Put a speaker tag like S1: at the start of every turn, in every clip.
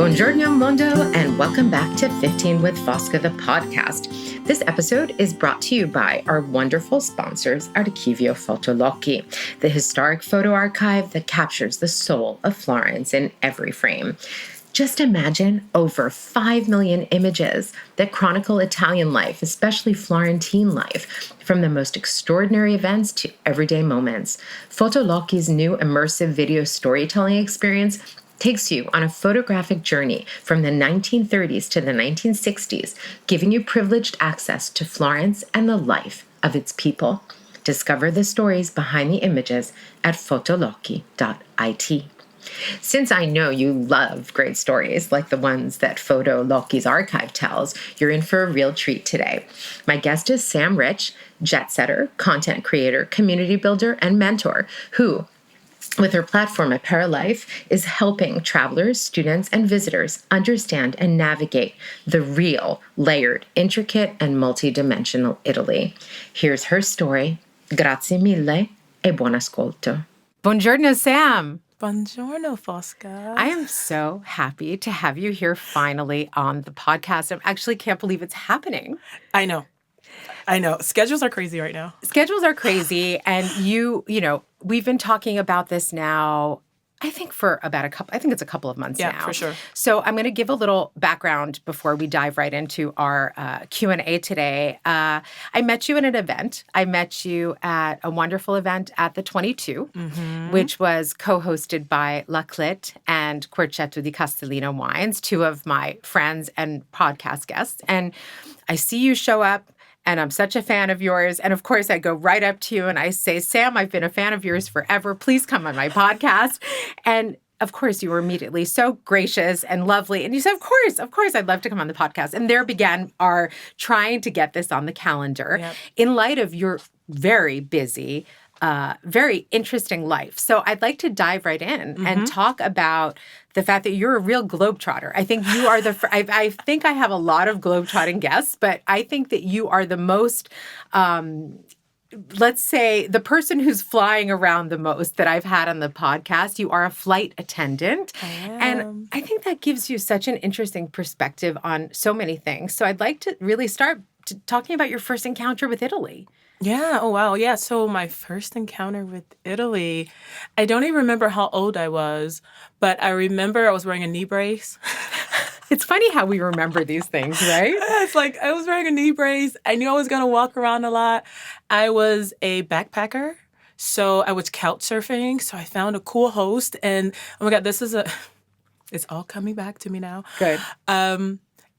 S1: Buongiorno Mondo, and welcome back to 15 with Fosca, the podcast. This episode is brought to you by our wonderful sponsors, Archivio Fotolocchi, the historic photo archive that captures the soul of Florence in every frame. Just imagine over 5 million images that chronicle Italian life, especially Florentine life, from the most extraordinary events to everyday moments. Fotolocchi's new immersive video storytelling experience takes you on a photographic journey from the 1930s to the 1960s, giving you privileged access to Florence and the life of its people. Discover the stories behind the images at fotolocchi.it. Since I know you love great stories like the ones that Fotolocchi's archive tells, you're in for a real treat today. My guest is Sam Rich, jet setter, content creator, community builder, and mentor, who, with her platform Aperilife, is helping travelers, students, and visitors understand and navigate the real, layered, intricate, and multidimensional Italy. Here's her story. Grazie mille e buon ascolto. Buongiorno, Sam.
S2: Buongiorno, Fosca.
S1: I am so happy to have you here finally on the podcast. I actually can't believe it's happening.
S2: I know. Schedules are crazy right now.
S1: Schedules are crazy. And you know, we've been talking about this now, I think it's a couple of months now.
S2: Yeah, for sure.
S1: So I'm going to give a little background before we dive right into our Q&A today. I met you at an event. I met you at a wonderful event at the 22, which was co-hosted by La Clit and Quercetto di Castellino Wines, two of my friends and podcast guests. And I see you show up, and I'm such a fan of yours. And of course, I go right up to you and I say, Sam, I've been a fan of yours forever. Please come on my podcast. And of course, you were immediately so gracious and lovely. And you said, of course, I'd love to come on the podcast. And there began our trying to get this on the calendar in light of your very busy, very interesting life. So I'd like to dive right in and talk about the fact that you're a real globetrotter. I think you are I think I have a lot of globetrotting guests, but I think that you are the most, let's say, the person who's flying around the most that I've had on the podcast. You are a flight attendant.
S2: I am.
S1: And I think that gives you such an interesting perspective on so many things. So I'd like to really start talking about your first encounter with Italy.
S2: Yeah. Oh, wow. Yeah. So my first encounter with Italy, I don't even remember how old I was, but I remember I was wearing a knee brace.
S1: It's funny how we remember these things, right?
S2: It's like I was wearing a knee brace. I knew I was going to walk around a lot. I was a backpacker. So I was couch surfing. So I found a cool host. And oh my God, it's all coming back to me now.
S1: Good.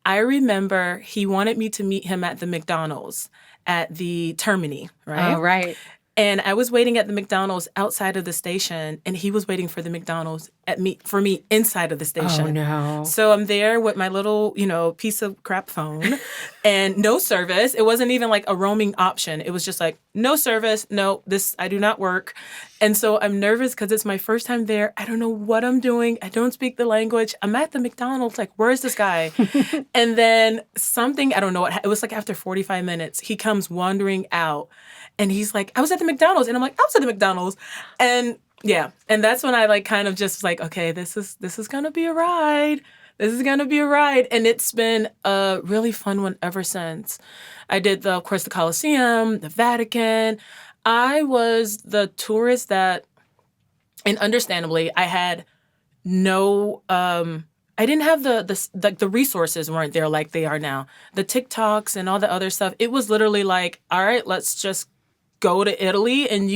S2: I remember he wanted me to meet him at the McDonald's at the Termini, right?
S1: Oh, right.
S2: And I was waiting at the McDonald's outside of the station, and he was waiting for the McDonald's for me inside of the station.
S1: Oh, no.
S2: So I'm there with my little, piece of crap phone and no service. It wasn't even like a roaming option. It was just like, no service. No, I do not work. And so I'm nervous because it's my first time there. I don't know what I'm doing. I don't speak the language. I'm at the McDonald's, like, where's this guy? And then I don't know it was like after 45 minutes, he comes wandering out. And he's like, I was at the McDonald's. And I'm like, I was at the McDonald's. And yeah. And that's when I like kind of just like, okay, this is going to be a ride. This is going to be a ride. And it's been a really fun one ever since. I did, of course, the Colosseum, the Vatican. I was the tourist that, and understandably, I had no, I didn't have the resources weren't there like they are now. The TikToks and all the other stuff. It was literally like, all right, let's just go to Italy. And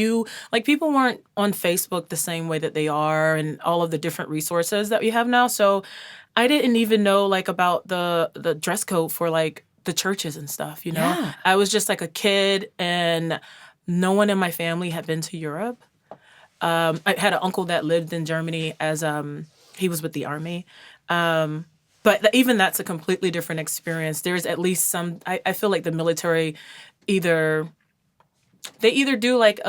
S2: people weren't on Facebook the same way that they are and all of the different resources that we have now. So I didn't even know like about the dress code for like the churches and stuff,
S1: Yeah.
S2: I was just like a kid and no one in my family had been to Europe. I had an uncle that lived in Germany as he was with the army. But even that's a completely different experience. There's at least some, I feel like the military either do like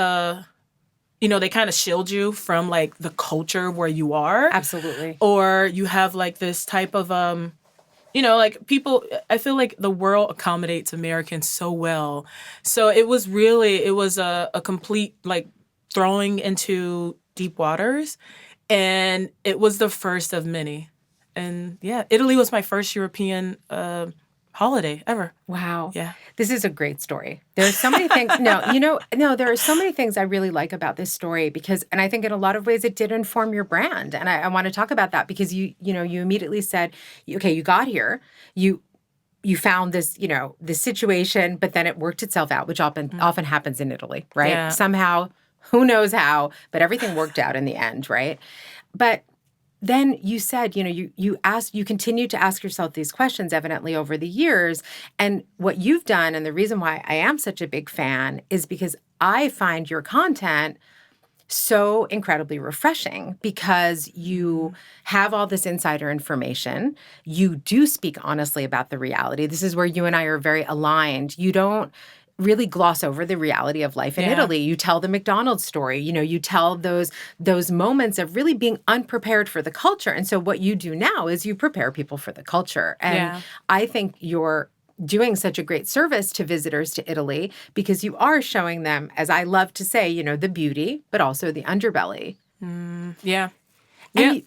S2: they kind of shield you from like the culture where you are.
S1: Absolutely.
S2: Or you have like this type of, like people, I feel like the world accommodates Americans so well. So it was a complete like throwing into deep waters. And it was the first of many. And yeah, Italy was my first European holiday ever.
S1: Wow.
S2: Yeah.
S1: This is a great story. There are so many things. No, there are so many things I really like about this story because, and I think in a lot of ways it did inform your brand. And I want to talk about that because you immediately said, okay, you got here, you found this, this situation, but then it worked itself out, which often happens in Italy, right?
S2: Yeah.
S1: Somehow, who knows how, but everything worked out in the end, right? But then you said, you continue to ask yourself these questions evidently over the years. And what you've done, and the reason why I am such a big fan is because I find your content so incredibly refreshing because you have all this insider information. You do speak honestly about the reality. This is where you and I are very aligned. You don't really gloss over the reality of life in Italy. You tell the McDonald's story. You tell those moments of really being unprepared for the culture. And so what you do now is you prepare people for the culture. And I think you're doing such a great service to visitors to Italy because you are showing them, as I love to say, the beauty, but also the underbelly.
S2: Yeah.
S1: And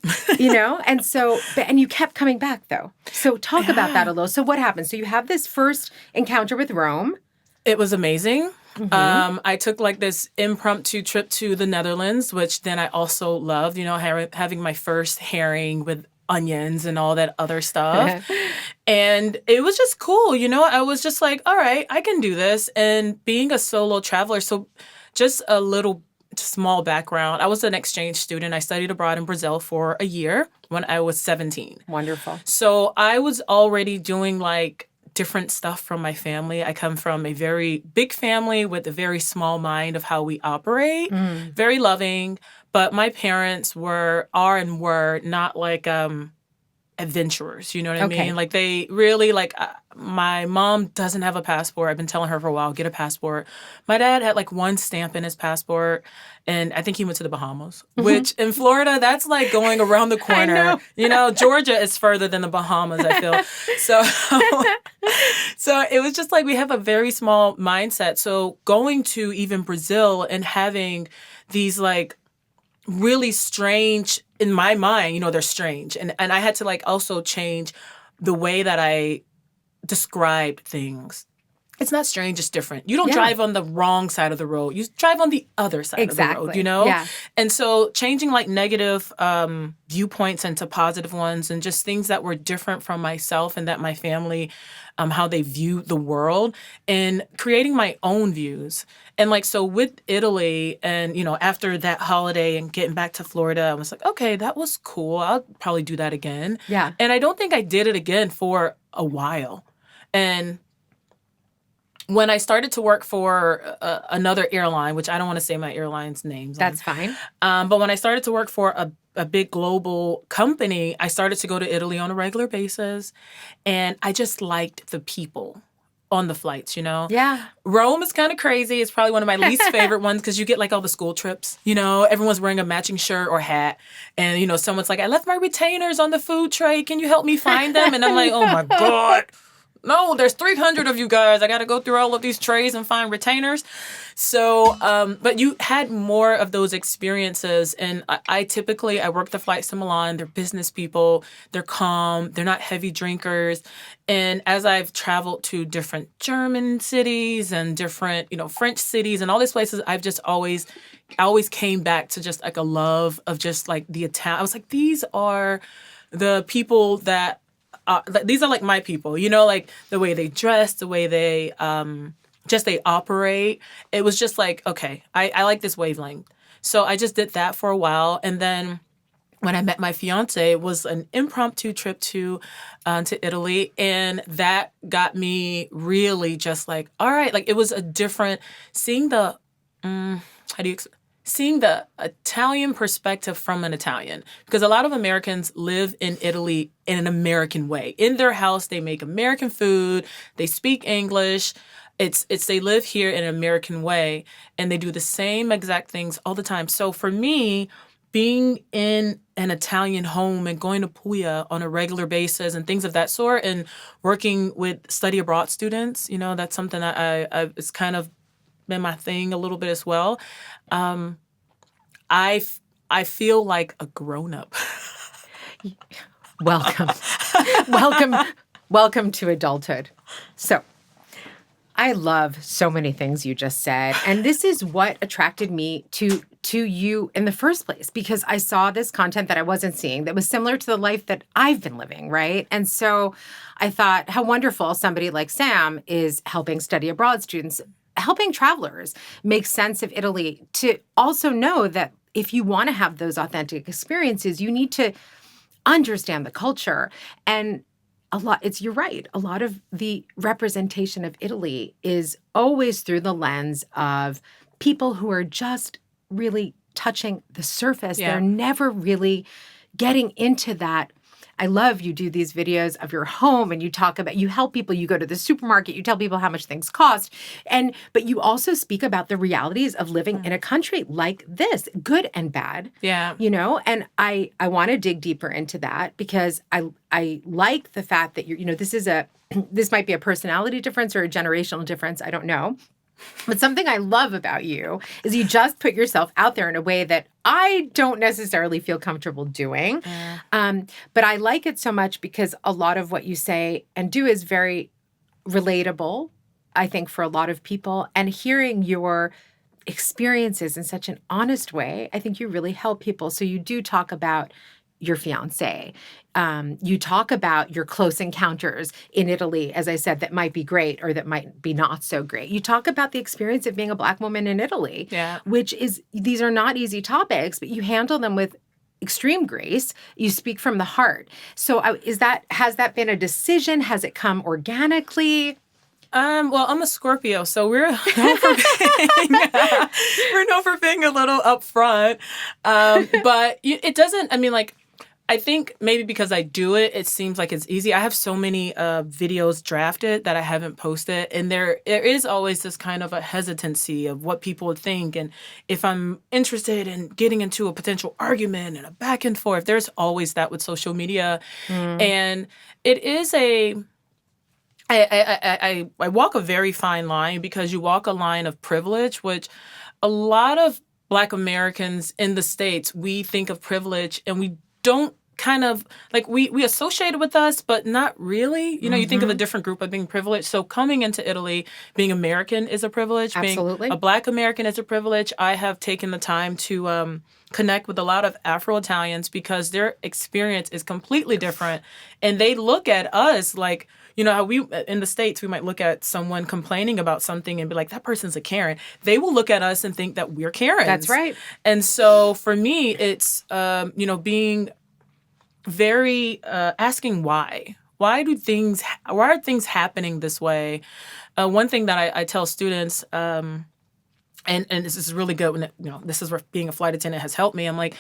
S1: and you kept coming back though. So talk about that a little. So what happened? So you have this first encounter with Rome.
S2: It was amazing. I took like this impromptu trip to the Netherlands, which then I also loved, having my first herring with onions and all that other stuff. And it was just cool. I was just like, all right, I can do this. And being a solo traveler, so just a little small background. I was an exchange student. I studied abroad in Brazil for a year when I was 17.
S1: Wonderful.
S2: So I was already doing like different stuff from my family. I come from a very big family with a very small mind of how we operate. Very loving. But my parents were not like adventurers, you know what I mean? Like they really my mom doesn't have a passport. I've been telling her for a while, get a passport. My dad had like one stamp in his passport and I think he went to the Bahamas, which in Florida, that's like going around the corner. Georgia is further than the Bahamas, I feel. So it was just like we have a very small mindset. So going to even Brazil and having these like really strange, in my mind, they're strange. And I had to like also change the way that I described things. It's not strange, it's different. You don't drive on the wrong side of the road. You drive on the other side of the road,
S1: Yeah.
S2: And so changing like negative viewpoints into positive ones and just things that were different from myself and that my family, how they view the world and creating my own views. And like, so with Italy and, after that holiday and getting back to Florida, I was like, okay, that was cool. I'll probably do that again.
S1: Yeah.
S2: And I don't think I did it again for a while. And when I started to work for another airline, which I don't want to say my airline's names.
S1: That's fine.
S2: But when I started to work for a big global company, I started to go to Italy on a regular basis. And I just liked the people on the flights,
S1: Yeah.
S2: Rome is kind of crazy. It's probably one of my least favorite ones because you get like all the school trips, everyone's wearing a matching shirt or hat. And, someone's like, I left my retainers on the food tray. Can you help me find them? And I'm like, oh my God. No, there's 300 of you guys. I got to go through all of these trays and find retainers. So, but you had more of those experiences. And I typically work the flights to Milan. They're business people. They're calm. They're not heavy drinkers. And as I've traveled to different German cities and different, French cities and all these places, I always came back to just like a love of just like the Italian. I was like, these are the people that these are like my people, like the way they dress, the way they they operate. It was just like, okay, I like this wavelength. So I just did that for a while. And then when I met my fiance, it was an impromptu trip to Italy. And that got me really just like, all right, like it was a different, seeing the Italian perspective from an Italian. Because a lot of Americans live in Italy in an American way. In their house, they make American food. They speak English. It's they live here in an American way. And they do the same exact things all the time. So for me, being in an Italian home and going to Puglia on a regular basis and things of that sort and working with study abroad students, that's something that it's kind of been my thing a little bit as well. I feel like a grown-up.
S1: Welcome. Welcome to adulthood. So, I love so many things you just said. And this is what attracted me to you in the first place, because I saw this content that I wasn't seeing that was similar to the life that I've been living, right? And so I thought how wonderful somebody like Sam is helping study abroad students, helping travelers make sense of Italy, to also know that if you want to have those authentic experiences, you need to understand the culture. And you're right. A lot of the representation of Italy is always through the lens of people who are just really touching the surface.
S2: Yeah.
S1: They're never really getting into that. I love you do these videos of your home and you help people, you go to the supermarket, you tell people how much things cost. But you also speak about the realities of living in a country like this, good and bad.
S2: Yeah.
S1: And I want to dig deeper into that, because I like the fact that this might be a personality difference or a generational difference. I don't know. But something I love about you is you just put yourself out there in a way that I don't necessarily feel comfortable doing. But I like it so much because a lot of what you say and do is very relatable, I think, for a lot of people. And hearing your experiences in such an honest way, I think you really help people. So you do talk about your fiance. You talk about your close encounters in Italy, as I said, that might be great or that might be not so great. You talk about the experience of being a Black woman in Italy, these are not easy topics, but you handle them with extreme grace. You speak from the heart. So has that been a decision? Has it come organically?
S2: Well, I'm a Scorpio, so we're known for being a little upfront. But it doesn't, I think maybe because I do it, it seems like it's easy. I have so many videos drafted that I haven't posted. And there is always this kind of a hesitancy of what people would think. And if I'm interested in getting into a potential argument and a back and forth, there's always that with social media. And it is I walk a very fine line, because you walk a line of privilege, which a lot of Black Americans in the States, we think of privilege and we don't kind of, we associate it with us, but not really. You think of a different group of being privileged. So coming into Italy, being American is a privilege.
S1: Absolutely.
S2: Being a Black American is a privilege. I have taken the time to connect with a lot of Afro-Italians, because their experience is completely different. And they look at us like, how we, in the States, we might look at someone complaining about something and be like, that person's a Karen. They will look at us and think that we're Karens.
S1: That's right.
S2: And so for me, it's, being very, asking why. Why are things happening this way? One thing that I tell students, and this is really good when, this is where being a flight attendant has helped me. I'm like,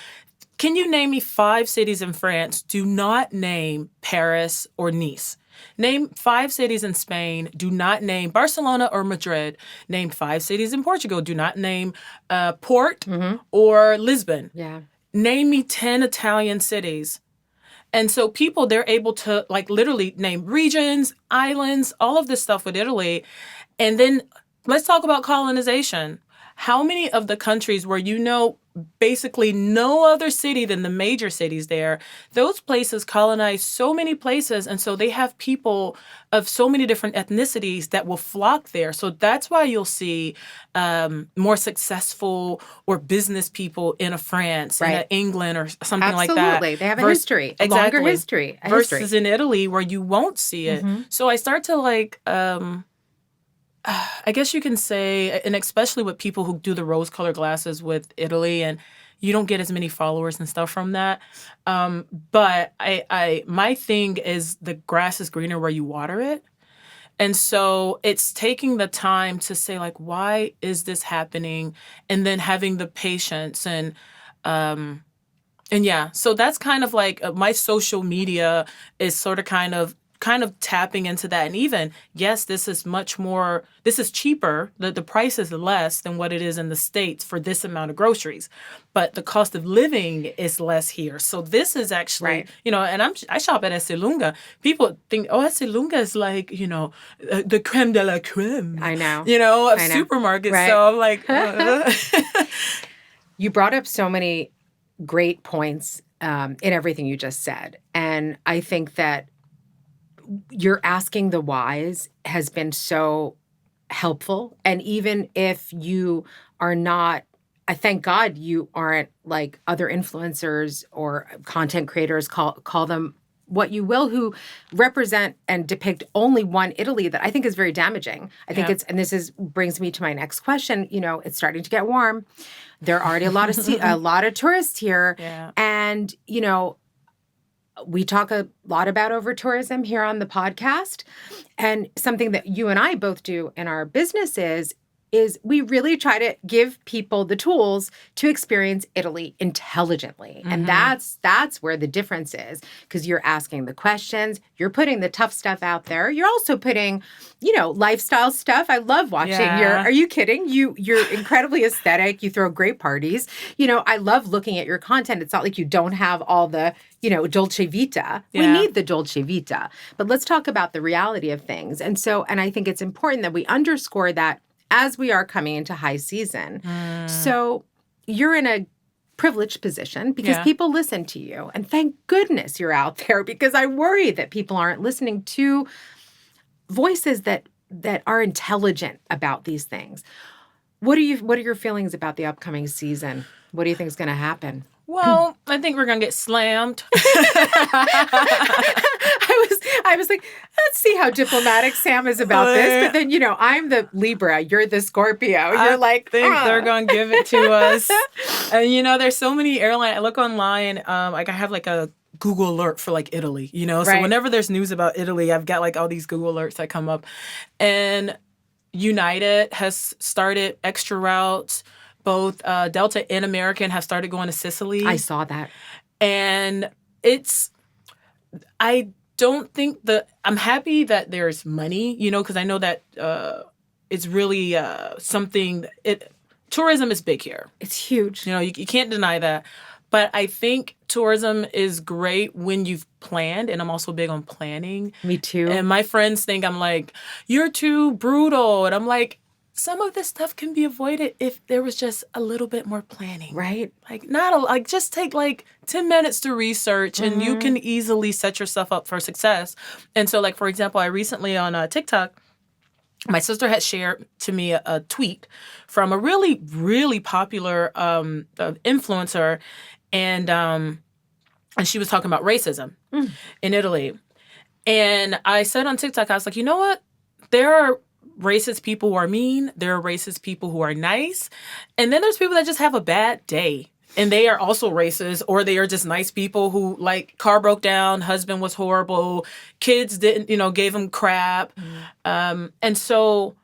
S2: can you name me 5 cities in France? Do not name Paris or Nice. Name 5 cities in Spain. Do not name Barcelona or Madrid. Name 5 cities in Portugal. Do not name Port or Lisbon.
S1: Yeah.
S2: Name me 10 Italian cities. And so people, they're able to literally name regions, islands, all of this stuff with Italy. And then let's talk about colonization. How many of the countries where basically no other city than the major cities there, those places colonize so many places. And so they have people of so many different ethnicities that will flock there. So that's why you'll see more successful or business people in a France, in a England or something like that.
S1: Absolutely. They have a history, a longer history.
S2: Versus in Italy where you won't see it. So I start to I guess you can say, and especially with people who do the rose-colored glasses with Italy, and you don't get as many followers and stuff from that. But my thing is the grass is greener where you water it. And so it's taking the time to say, why is this happening? And then having the patience and yeah. So that's kind of my social media is sort of kind of tapping into that. And even, yes, this is cheaper. The price is less than what it is in the States for this amount of groceries. But the cost of living is less here. So this is actually, and I shop at Esselunga. People think, Esselunga is the creme de la creme.
S1: I know.
S2: Of supermarkets. Right. So I'm like.
S1: You brought up so many great points in everything you just said. And I think that you're asking the whys has been so helpful. And even if you are not, I thank God you aren't like other influencers or content creators, call them what you will, who represent and depict only one Italy, that I think is very damaging. I think it's, and this is brings me to my next question. You know, it's starting to get warm. There are already a lot of tourists here.
S2: Yeah.
S1: And, you know, we talk a lot about over-tourism here on the podcast. And something that you and I both do in our businesses is we really try to give people the tools to experience Italy intelligently. And that's where the difference is, because you're asking the questions, you're putting the tough stuff out there. You're also putting, you know, lifestyle stuff. I love watching are you kidding? You're incredibly aesthetic. You throw great parties. You know, I love looking at your content. It's not like you don't have all the, you know, dolce vita. We need the dolce vita. But let's talk about the reality of things. And I think it's important that we underscore that as we are coming into high season. So you're in a privileged position because people listen to you. And thank goodness you're out there, because I worry that people aren't listening to voices that are intelligent about these things. What are your feelings about the upcoming season? What do you think is going to happen?
S2: Well, I think we're going to get slammed.
S1: I was like, let's see how diplomatic Sam is about this. But then, you know, I'm the Libra. You're the Scorpio. You're
S2: I think they're going to give it to us. And, you know, there's so many airlines. I look online, like I have like a Google alert for like Italy, you know? So whenever there's news about Italy, I've got like all these Google alerts that come up. And United has started extra routes. Both Delta and American have started going to Sicily.
S1: I saw that.
S2: And I don't think I'm happy that there's money, you know, because I know that it's really something, tourism is big here.
S1: It's huge.
S2: You know, you can't deny that. But I think tourism is great when you've planned, and I'm also big on planning.
S1: Me too.
S2: And my friends think I'm like, you're too brutal. And I'm like, some of this stuff can be avoided if there was just a little bit more planning.
S1: Right.
S2: Like just take like 10 minutes to research and you can easily set yourself up for success. And so like, for example, I recently on TikTok, my sister had shared to me a tweet from a really, really popular influencer. And she was talking about racism in Italy. And I said on TikTok, I was like, you know what? There are racist people who are mean. There are racist people who are nice. And then there's people that just have a bad day. And they are also racist, or they are just nice people who, like, car broke down, husband was horrible, kids didn't, you know, gave them crap. And so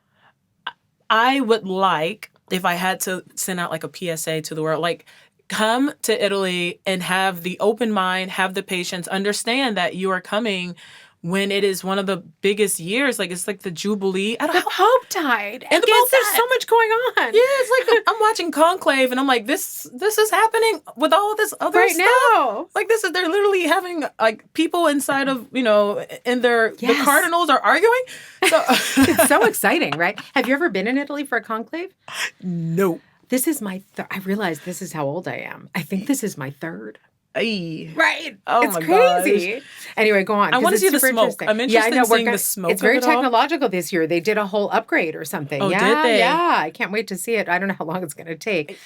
S2: I would like, if I had to send out like a PSA to the world, like, come to Italy and have the open mind, have the patience, understand that you are coming when it is one of the biggest years. Like, it's like the Jubilee.
S1: The Pope died. And there's so much going on.
S2: Yeah, it's like I'm watching Conclave and I'm like, this is happening with all of this other stuff.
S1: Now.
S2: Like, they're literally having like people inside of, you know, the cardinals are arguing. So
S1: it's so exciting, right? Have you ever been in Italy for a conclave?
S2: No.
S1: This is my I realize this is how old I am. I think this is my third.
S2: Ay.
S1: Right.
S2: Oh,
S1: it's
S2: my
S1: crazy.
S2: Gosh.
S1: Anyway, go on.
S2: I want to see the smoke. I'm interested in seeing the smoke.
S1: It's very technological this year. They did a whole upgrade or something.
S2: Oh, did they?
S1: Yeah. I can't wait to see it. I don't know how long it's going to take.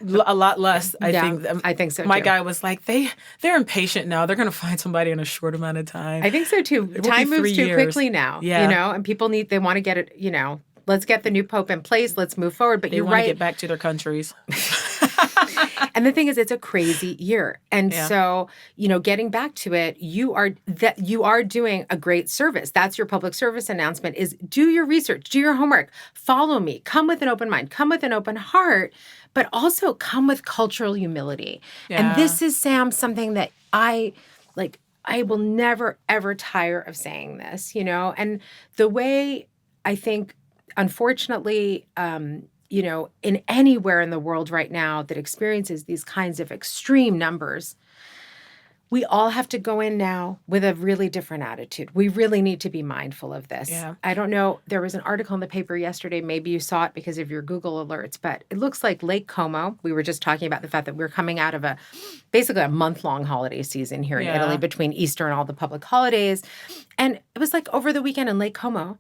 S2: A lot less, I think.
S1: I think so,
S2: My
S1: too.
S2: guy was like, they're impatient now. They're going to find somebody in a short amount of time.
S1: I think so, too. Time moves too quickly now.
S2: Yeah.
S1: You know, and people they want to get it, you know, let's get the new pope in place. Let's move forward. But
S2: they
S1: you're
S2: want
S1: right.
S2: to get back to their countries.
S1: And the thing is, it's a crazy year. And so, you know, getting back to it, you are doing a great service. That's your public service announcement, is do your research, do your homework, follow me, come with an open mind, come with an open heart, but also come with cultural humility. Yeah. And this is, Sam, something that I will never, ever tire of saying this, you know, and the way I think, unfortunately, you know, in anywhere in the world right now that experiences these kinds of extreme numbers, we all have to go in now with a really different attitude. We really need to be mindful of this.
S2: Yeah.
S1: I don't know. There was an article in the paper yesterday. Maybe you saw it because of your Google alerts, but it looks like Lake Como. We were just talking about the fact that we're coming out of basically a month-long holiday season here in Italy between Easter and all the public holidays. And it was like over the weekend in Lake Como,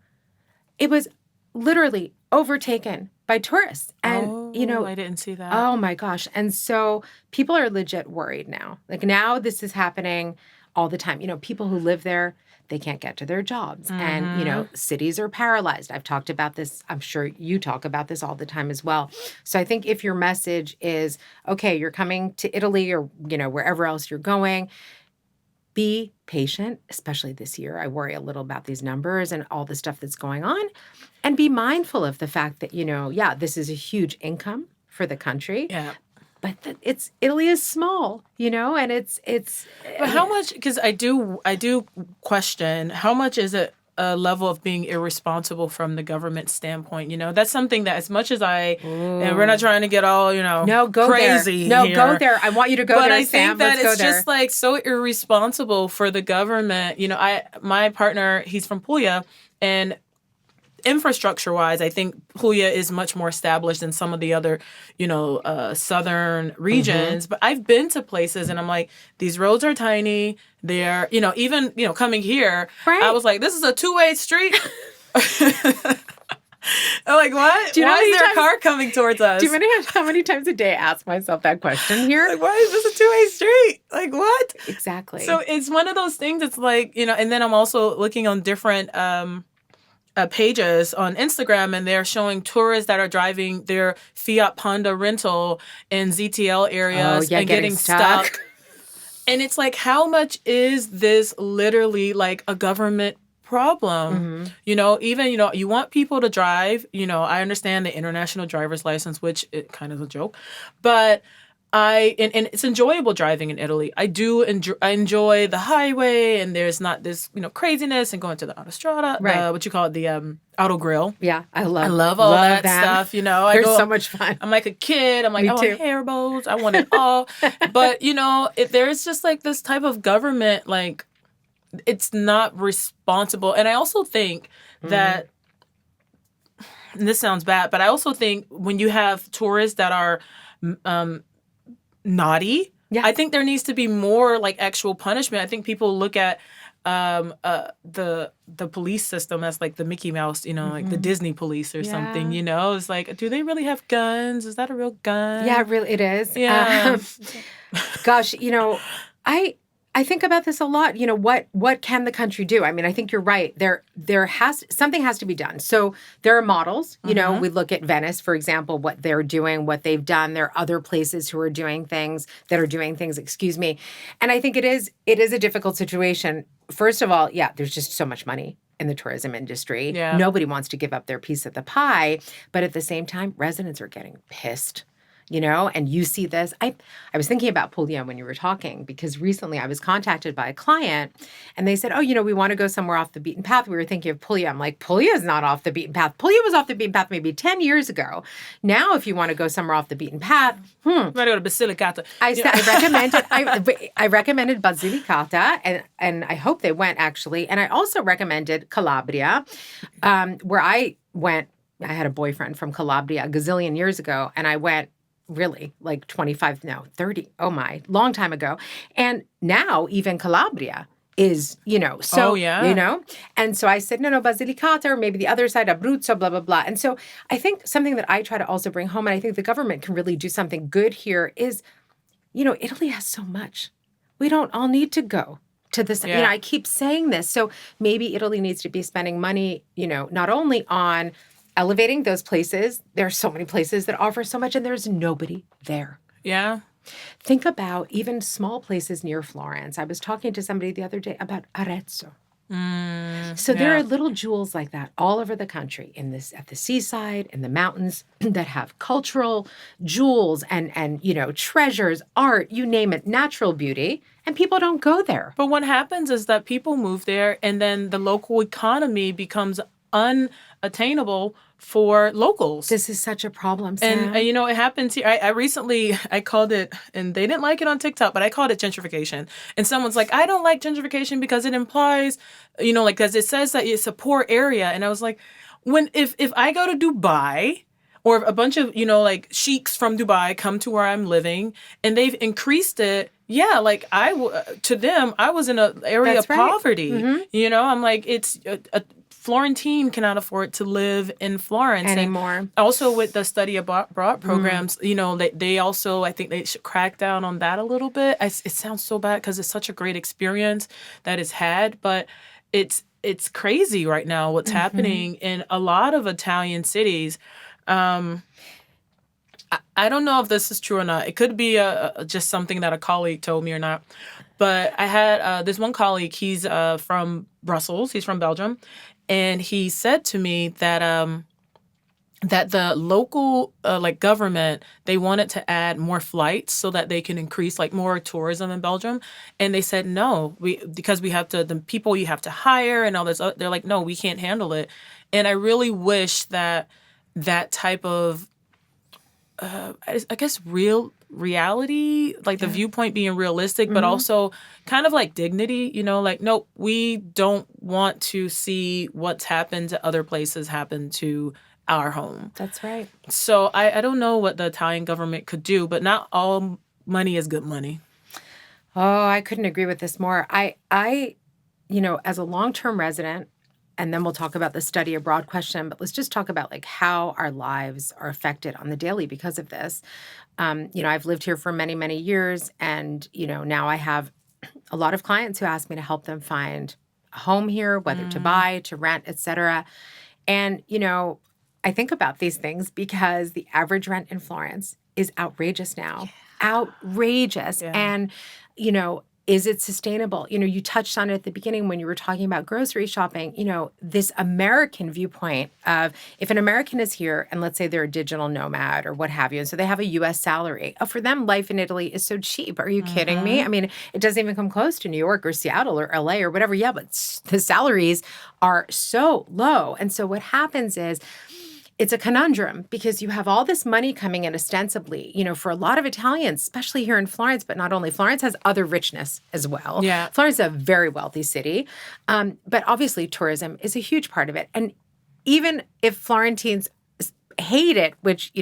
S1: it was literally overtaken by tourists. And,
S2: I didn't see that.
S1: Oh my gosh. And so people are legit worried now. Like now this is happening all the time. People who live there, they can't get to their jobs. And, cities are paralyzed. I've talked about this. I'm sure you talk about this all the time as well. So I think if your message is, okay, you're coming to Italy or, wherever else you're going, be patient, especially this year. I worry a little about these numbers and all the stuff that's going on. And be mindful of the fact that, this is a huge income for the country.
S2: Yeah.
S1: But Italy is small, and it's.
S2: But how much? Because I do question how much is it a level of being irresponsible from the government standpoint. That's something that as much as and we're not trying to get all
S1: no, go
S2: crazy.
S1: There. No,
S2: here.
S1: go there. I want you to go there.
S2: But I
S1: Sam.
S2: think that
S1: Let's
S2: it's just like so irresponsible for the government. My partner, he's from Puglia, and infrastructure-wise, I think Puglia is much more established than some of the other, southern regions. Mm-hmm. But I've been to places and I'm like, these roads are tiny. They're, even, coming here, right. I was like, this is a two-way street. I'm like, what? Why is there a car coming towards us?
S1: Do you know how many times a day I ask myself that question here?
S2: Like, why is this a two-way street? Like, what?
S1: Exactly.
S2: So it's one of those things. It's like, and then I'm also looking on different pages on Instagram, and they're showing tourists that are driving their Fiat Panda rental in ZTL areas and getting stuck. And it's like, how much is this literally like a government problem? Mm-hmm. Even, you want people to drive, I understand the international driver's license, which it kind of a joke, but and it's enjoyable driving in Italy. I enjoy the highway, and there's not this, craziness and going to the autostrada,
S1: right.
S2: What you call it, the auto grill.
S1: Yeah, I love
S2: all that stuff.
S1: They're so much fun.
S2: I'm like a kid. I'm like, I want hair bows. I want it all. But if there's just like this type of government, like it's not responsible. And I also think that, and this sounds bad, but I also think when you have tourists that are naughty, I think there needs to be more like actual punishment. I think people look at the police system as like the Mickey Mouse, like the Disney police or something. It's like, do they really have guns? Is that a real gun?
S1: Yeah, really, it is.
S2: Yeah.
S1: Gosh, I think about this a lot. What can the country do? I mean, I think you're right. Something has to be done. So there are models. We look at Venice, for example, what they're doing, what they've done. There are other places who are doing things. And I think it is a difficult situation. First of all, there's just so much money in the tourism industry.
S2: Yeah.
S1: Nobody wants to give up their piece of the pie. But at the same time, residents are getting pissed. And you see this. I was thinking about Puglia when you were talking, because recently I was contacted by a client and they said, we want to go somewhere off the beaten path. We were thinking of Puglia. I'm like, Puglia is not off the beaten path. Puglia was off the beaten path maybe 10 years ago. Now, if you want to go somewhere off the beaten path,
S2: you want to go to Basilicata.
S1: I recommended Basilicata, and I hope they went actually. And I also recommended Calabria, where I went. I had a boyfriend from Calabria a gazillion years ago, and I went really like 30, long time ago. And now even Calabria is, and so I said, no, Basilicata, or maybe the other side, Abruzzo, blah, blah, blah. And so I think something that I try to also bring home, and I think the government can really do something good here is, Italy has so much. We don't all need to go to this.
S2: Yeah.
S1: I keep saying this. So maybe Italy needs to be spending money, not only on elevating those places. There are so many places that offer so much, and there's nobody there.
S2: Yeah.
S1: Think about even small places near Florence. I was talking to somebody the other day about Arezzo. So there are little jewels like that all over the country, at the seaside, in the mountains, that have cultural jewels and treasures, art, you name it, natural beauty, and people don't go there.
S2: But what happens is that people move there, and then the local economy becomes unattainable for locals.
S1: This is such a problem, Sam.
S2: And it happens here. I recently, I called it, and they didn't like it on TikTok, but I called it gentrification. And someone's like, I don't like gentrification because it implies, because it says that it's a poor area. And I was like, if I go to Dubai, or a bunch of, sheiks from Dubai come to where I'm living and they've increased it. Yeah, to them, I was in an area of poverty. Mm-hmm. I'm like, it's a Florentine cannot afford to live in Florence
S1: anymore.
S2: And also with the study abroad programs, they also, I think they should crack down on that a little bit. It sounds so bad because it's such a great experience that is had, but it's crazy right now what's happening in a lot of Italian cities. I don't know if this is true or not. It could be just something that a colleague told me or not. But I had this one colleague. He's from Brussels. He's from Belgium. And he said to me that that the local government, they wanted to add more flights so that they can increase more tourism in Belgium. And they said, no, because we have the people you have to hire and all this. They're like, no, we can't handle it. And I really wish that type of, I guess, reality, the viewpoint being realistic, but also kind of dignity, nope, we don't want to see what's happened to other places happen to our home.
S1: That's right.
S2: So I don't know what the Italian government could do, but not all money is good money.
S1: Oh, I couldn't agree with this more. I as a long-term resident, and then we'll talk about the study abroad question, but let's just talk about how our lives are affected on the daily because of this. I've lived here for many, many years, and, now I have a lot of clients who ask me to help them find a home here, whether to buy, to rent, et cetera. And, I think about these things because the average rent in Florence is outrageous now. Yeah. Outrageous. Yeah. And, is it sustainable? You touched on it at the beginning when you were talking about grocery shopping, this American viewpoint of if an American is here and let's say they're a digital nomad or what have you, and so they have a U.S. salary. Oh, for them, life in Italy is so cheap. Are you kidding me? I mean, it doesn't even come close to New York or Seattle or L.A. or whatever. Yeah, but the salaries are so low. And so what happens is, it's a conundrum because you have all this money coming in ostensibly, for a lot of Italians, especially here in Florence, but not only. Florence has other richness as well. Yeah. Florence is a very wealthy city. But obviously tourism is a huge part of it. And even if Florentines hate it, which,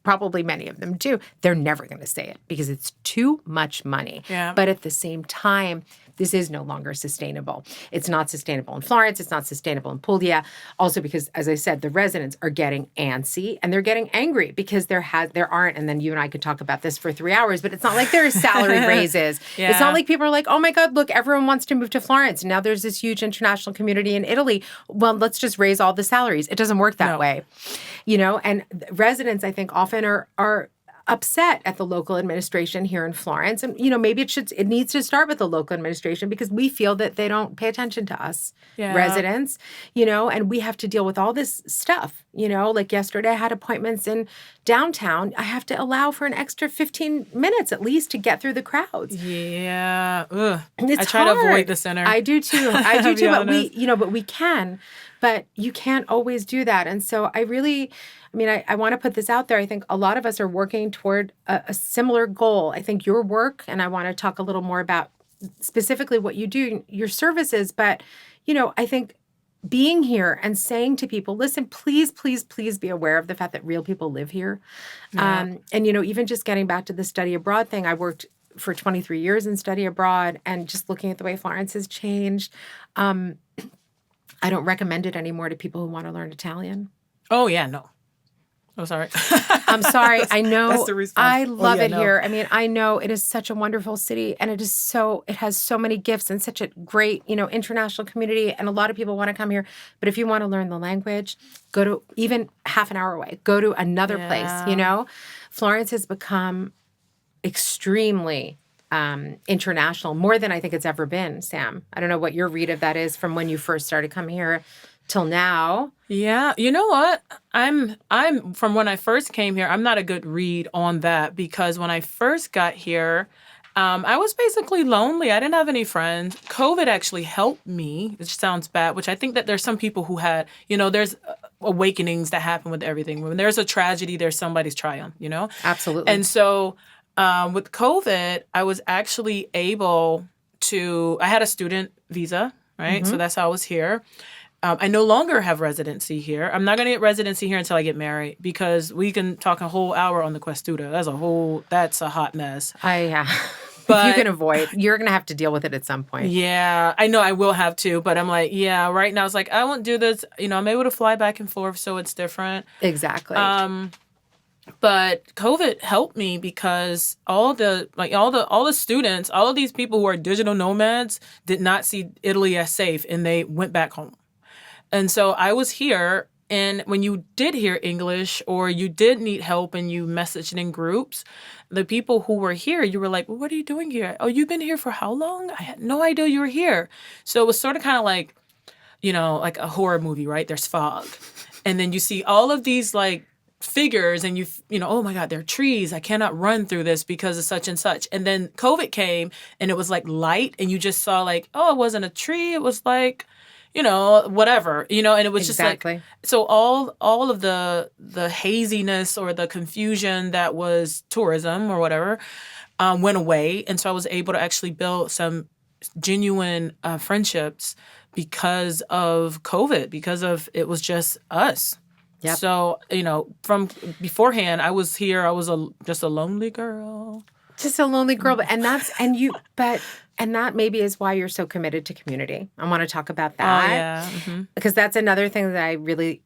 S1: probably many of them do, they're never going to say it because it's too much money. Yeah. But at the same time, this is no longer sustainable. It's not sustainable in Florence. It's not sustainable in Puglia. Also because, as I said, the residents are getting antsy and they're getting angry because there aren't, and then you and I could talk about this for 3 hours, but it's not like there are salary raises. Yeah. It's not like people are like, oh my God, look, everyone wants to move to Florence. Now there's this huge international community in Italy. Well, let's just raise all the salaries. It doesn't work that way. And residents, I think, often are upset at the local administration here in Florence. And, maybe it needs to start with the local administration because we feel that they don't pay attention to us residents, and we have to deal with all this stuff, like yesterday I had appointments in downtown. I have to allow for an extra 15 minutes at least to get through the crowds. Yeah. Ugh. I try to avoid the center. I do too. But we can. But you can't always do that. And so I want to put this out there. I think a lot of us are working toward a similar goal. I think your work, and I want to talk a little more about specifically what you do, your services. But, I think being here and saying to people, listen, please, please, please be aware of the fact that real people live here. Yeah. And, even just getting back to the study abroad thing, I worked for 23 years in study abroad and just looking at the way Florence has changed. I don't recommend it anymore to people who want to learn Italian. Oh, yeah, no. Oh, sorry. I'm sorry. I know. That's the response. I love it here. I mean, I know it is such a wonderful city and it has so many gifts and such a great, international community and a lot of people want to come here. But if you want to learn the language, go to even half an hour away. Go to another place, Florence has become extremely international, more than I think it's ever been, Sam. I don't know what your read of that is from when you first started coming here till now. Yeah. You know what? I'm from when I first came here, I'm not a good read on that because when I first got here, I was basically lonely. I didn't have any friends. COVID actually helped me, which sounds bad, which I think that there's some people who had,
S2: awakenings that happen with everything. When there's a tragedy, there's somebody's triumph, you know?
S1: Absolutely.
S2: And so with COVID, I was actually able to, I had a student visa, right? So that's how I was here. I no longer have residency here. I'm not going to get residency here until I get married, because we can talk a whole hour on the Questuda. That's a hot mess.
S1: But if you can avoid, you're going to have to deal with it at some point.
S2: Yeah, I know I will have to, but I'm like, yeah, right now it's like, I won't do this. You know, I'm able to fly back and forth, so it's different.
S1: Exactly.
S2: But COVID helped me because all the students, all of these people who are digital nomads did not see Italy as safe, and they went back home. And so I was here, and when you did hear English or you did need help and you messaged in groups, the people who were here, you were like, well, what are you doing here? Oh, you've been here for how long? I had no idea you were here. So it was sort of kind of like, you know, like a horror movie, right? There's fog. And then you see all of these like figures, and you know, oh my God, there are trees. I cannot run through this because of such and such. And then COVID came, and it was like light, and you just saw like, oh, it wasn't a tree. It was like, you know, whatever, you know, and it was just like, so all of the haziness or the confusion that was tourism or whatever went away. And so I was able to actually build some genuine friendships because of COVID, because of it was just us. Yep. So, you know, from beforehand, I was here. I was just a lonely girl.
S1: Just a lonely girl. And that maybe is why you're so committed to community. I want to talk about that.
S2: Oh, yeah. Mm-hmm.
S1: Because that's another thing that I really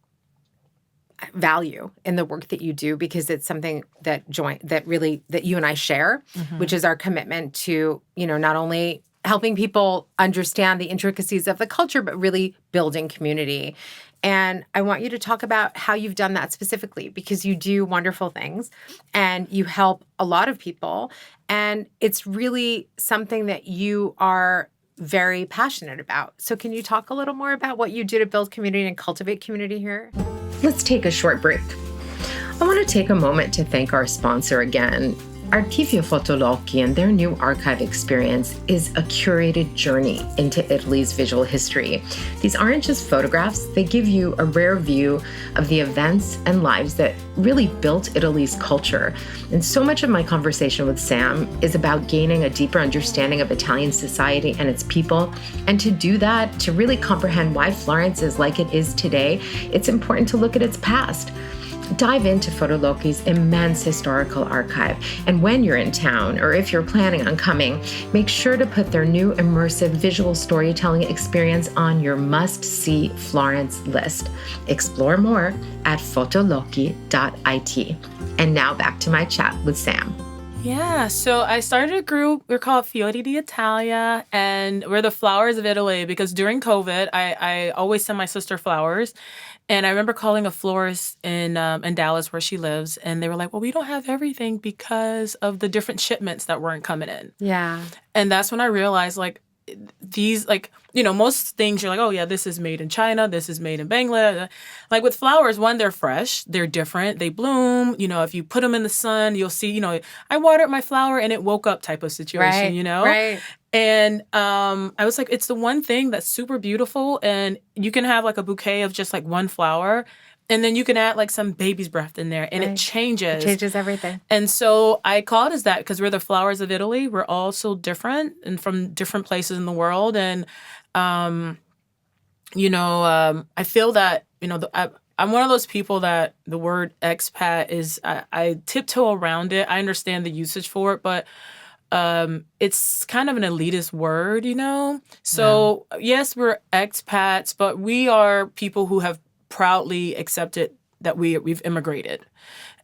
S1: value in the work that you do, because it's something that you and I share, which is our commitment to, you know, not only helping people understand the intricacies of the culture, but really building community. And I want you to talk about how you've done that specifically, because you do wonderful things and you help a lot of people. And it's really something that you are very passionate about. So can you talk a little more about what you do to build community and cultivate community here? Let's take a short break. I want to take a moment to thank our sponsor again. Archivio Fotolocchi and their new archive experience is a curated journey into Italy's visual history. These aren't just photographs, they give you a rare view of the events and lives that really built Italy's culture. And so much of my conversation with Sam is about gaining a deeper understanding of Italian society and its people. And to do that, to really comprehend why Florence is like it is today, it's important to look at its past. Dive into Fotolocchi's immense historical archive. And when you're in town, or if you're planning on coming, make sure to put their new immersive visual storytelling experience on your must-see Florence list. Explore more at fotolocchi.it. And now back to my chat with Sam.
S2: Yeah, so I started a group. We're called Fiori d'Italia, and we're the flowers of Italy, because during COVID, I always send my sister flowers. And I remember calling a florist in Dallas, where she lives, and they were like, well, we don't have everything because of the different shipments that weren't coming in.
S1: Yeah.
S2: And that's when I realized, like, these, like, you know, most things you're like, oh, yeah, this is made in China, this is made in Bangladesh. Like with flowers, one, they're fresh, they're different, they bloom. You know, if you put them in the sun, you'll see, you know, I watered my flower and it woke up type of situation,
S1: right,
S2: you know?
S1: Right.
S2: And I was like, it's the one thing that's super beautiful, and you can have like a bouquet of just like one flower, and then you can add like some baby's breath in there, and
S1: right.
S2: It changes.
S1: It changes everything.
S2: And so I call it as that because we're the flowers of Italy. We're all so different and from different places in the world. And, you know, I feel that, you know, I'm one of those people that the word expat is, I tiptoe around it. I understand the usage for it, but it's kind of an elitist word, you know? So yes, we're expats, but we are people who have proudly accepted that we've immigrated.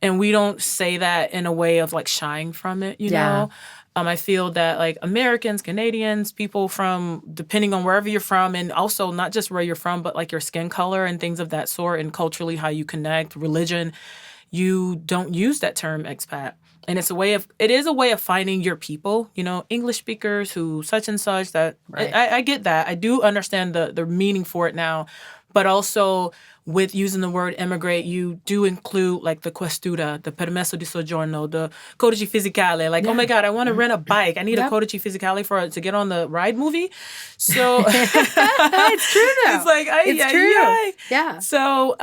S2: And we don't say that in a way of like shying from it, you know? I feel that like Americans, Canadians, people from, depending on wherever you're from, and also not just where you're from, but like your skin color and things of that sort, and culturally how you connect, religion, you don't use that term expat. And it is a way of finding your people, you know, English speakers who such and such that, right. I get that. I do understand the meaning for it now. But also with using the word immigrate, you do include like the questura, the permesso di soggiorno, the codice fiscale. Like, oh my God, I want to rent a bike. I need a codice fiscale to get on the ride movie. So
S1: it's true though.
S2: It's like,
S1: it's true. Yeah.
S2: So,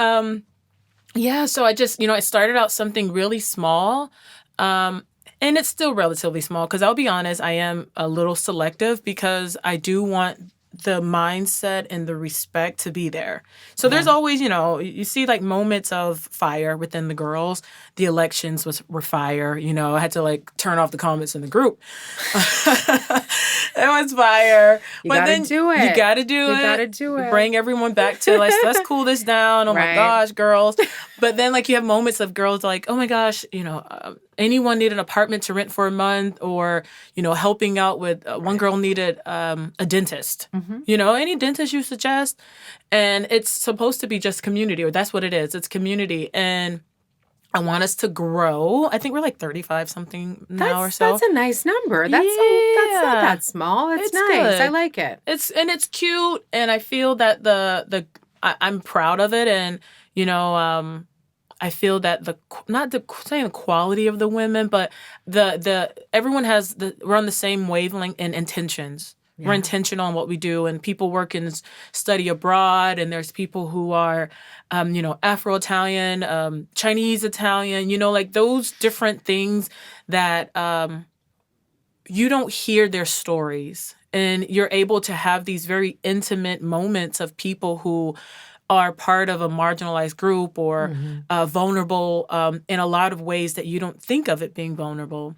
S2: so I just, it started out something really small. And it's still relatively small because I'll be honest, I am a little selective because I do want the mindset and the respect to be there. So there's always, you see like moments of fire within the girls. The elections were fire. I had to like turn off the comments in the group. It was fire.
S1: You gotta do it.
S2: You gotta do it. Bring everyone back to let's cool this down. Oh my gosh, girls. But then like you have moments of girls like, oh my gosh, anyone need an apartment to rent for a month, or helping out with one girl needed a dentist. Any dentist you suggest, and it's supposed to be just community, or that's what it is. It's community, and I want us to grow. I think we're like 35 something now or so.
S1: That's a nice number. That's not that small. It's nice. Good. I like it.
S2: It's cute, and I feel that I'm proud of it, and I feel that not saying the quality of the women, but everyone we're on the same wavelength and intentions. Yeah. We're intentional on what we do, and people work and study abroad, and there's people who are, Afro-Italian, Chinese-Italian, like those different things that you don't hear their stories, and you're able to have these very intimate moments of people who are part of a marginalized group or vulnerable in a lot of ways that you don't think of it being vulnerable.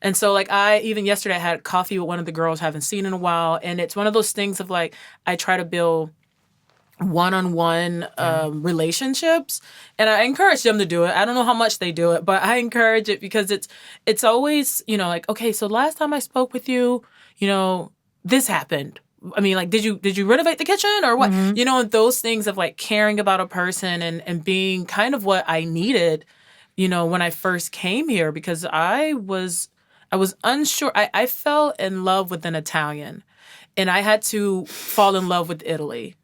S2: And so like even yesterday I had coffee with one of the girls I haven't seen in a while. And it's one of those things of like, I try to build one-on-one relationships, and I encourage them to do it. I don't know how much they do it, but I encourage it because it's always, like, okay, so last time I spoke with you, this happened. I mean, like, did you renovate the kitchen or what? Those things of like caring about a person and being kind of what I needed, when I first came here, because I was unsure. I fell in love with an Italian, and I had to fall in love with Italy,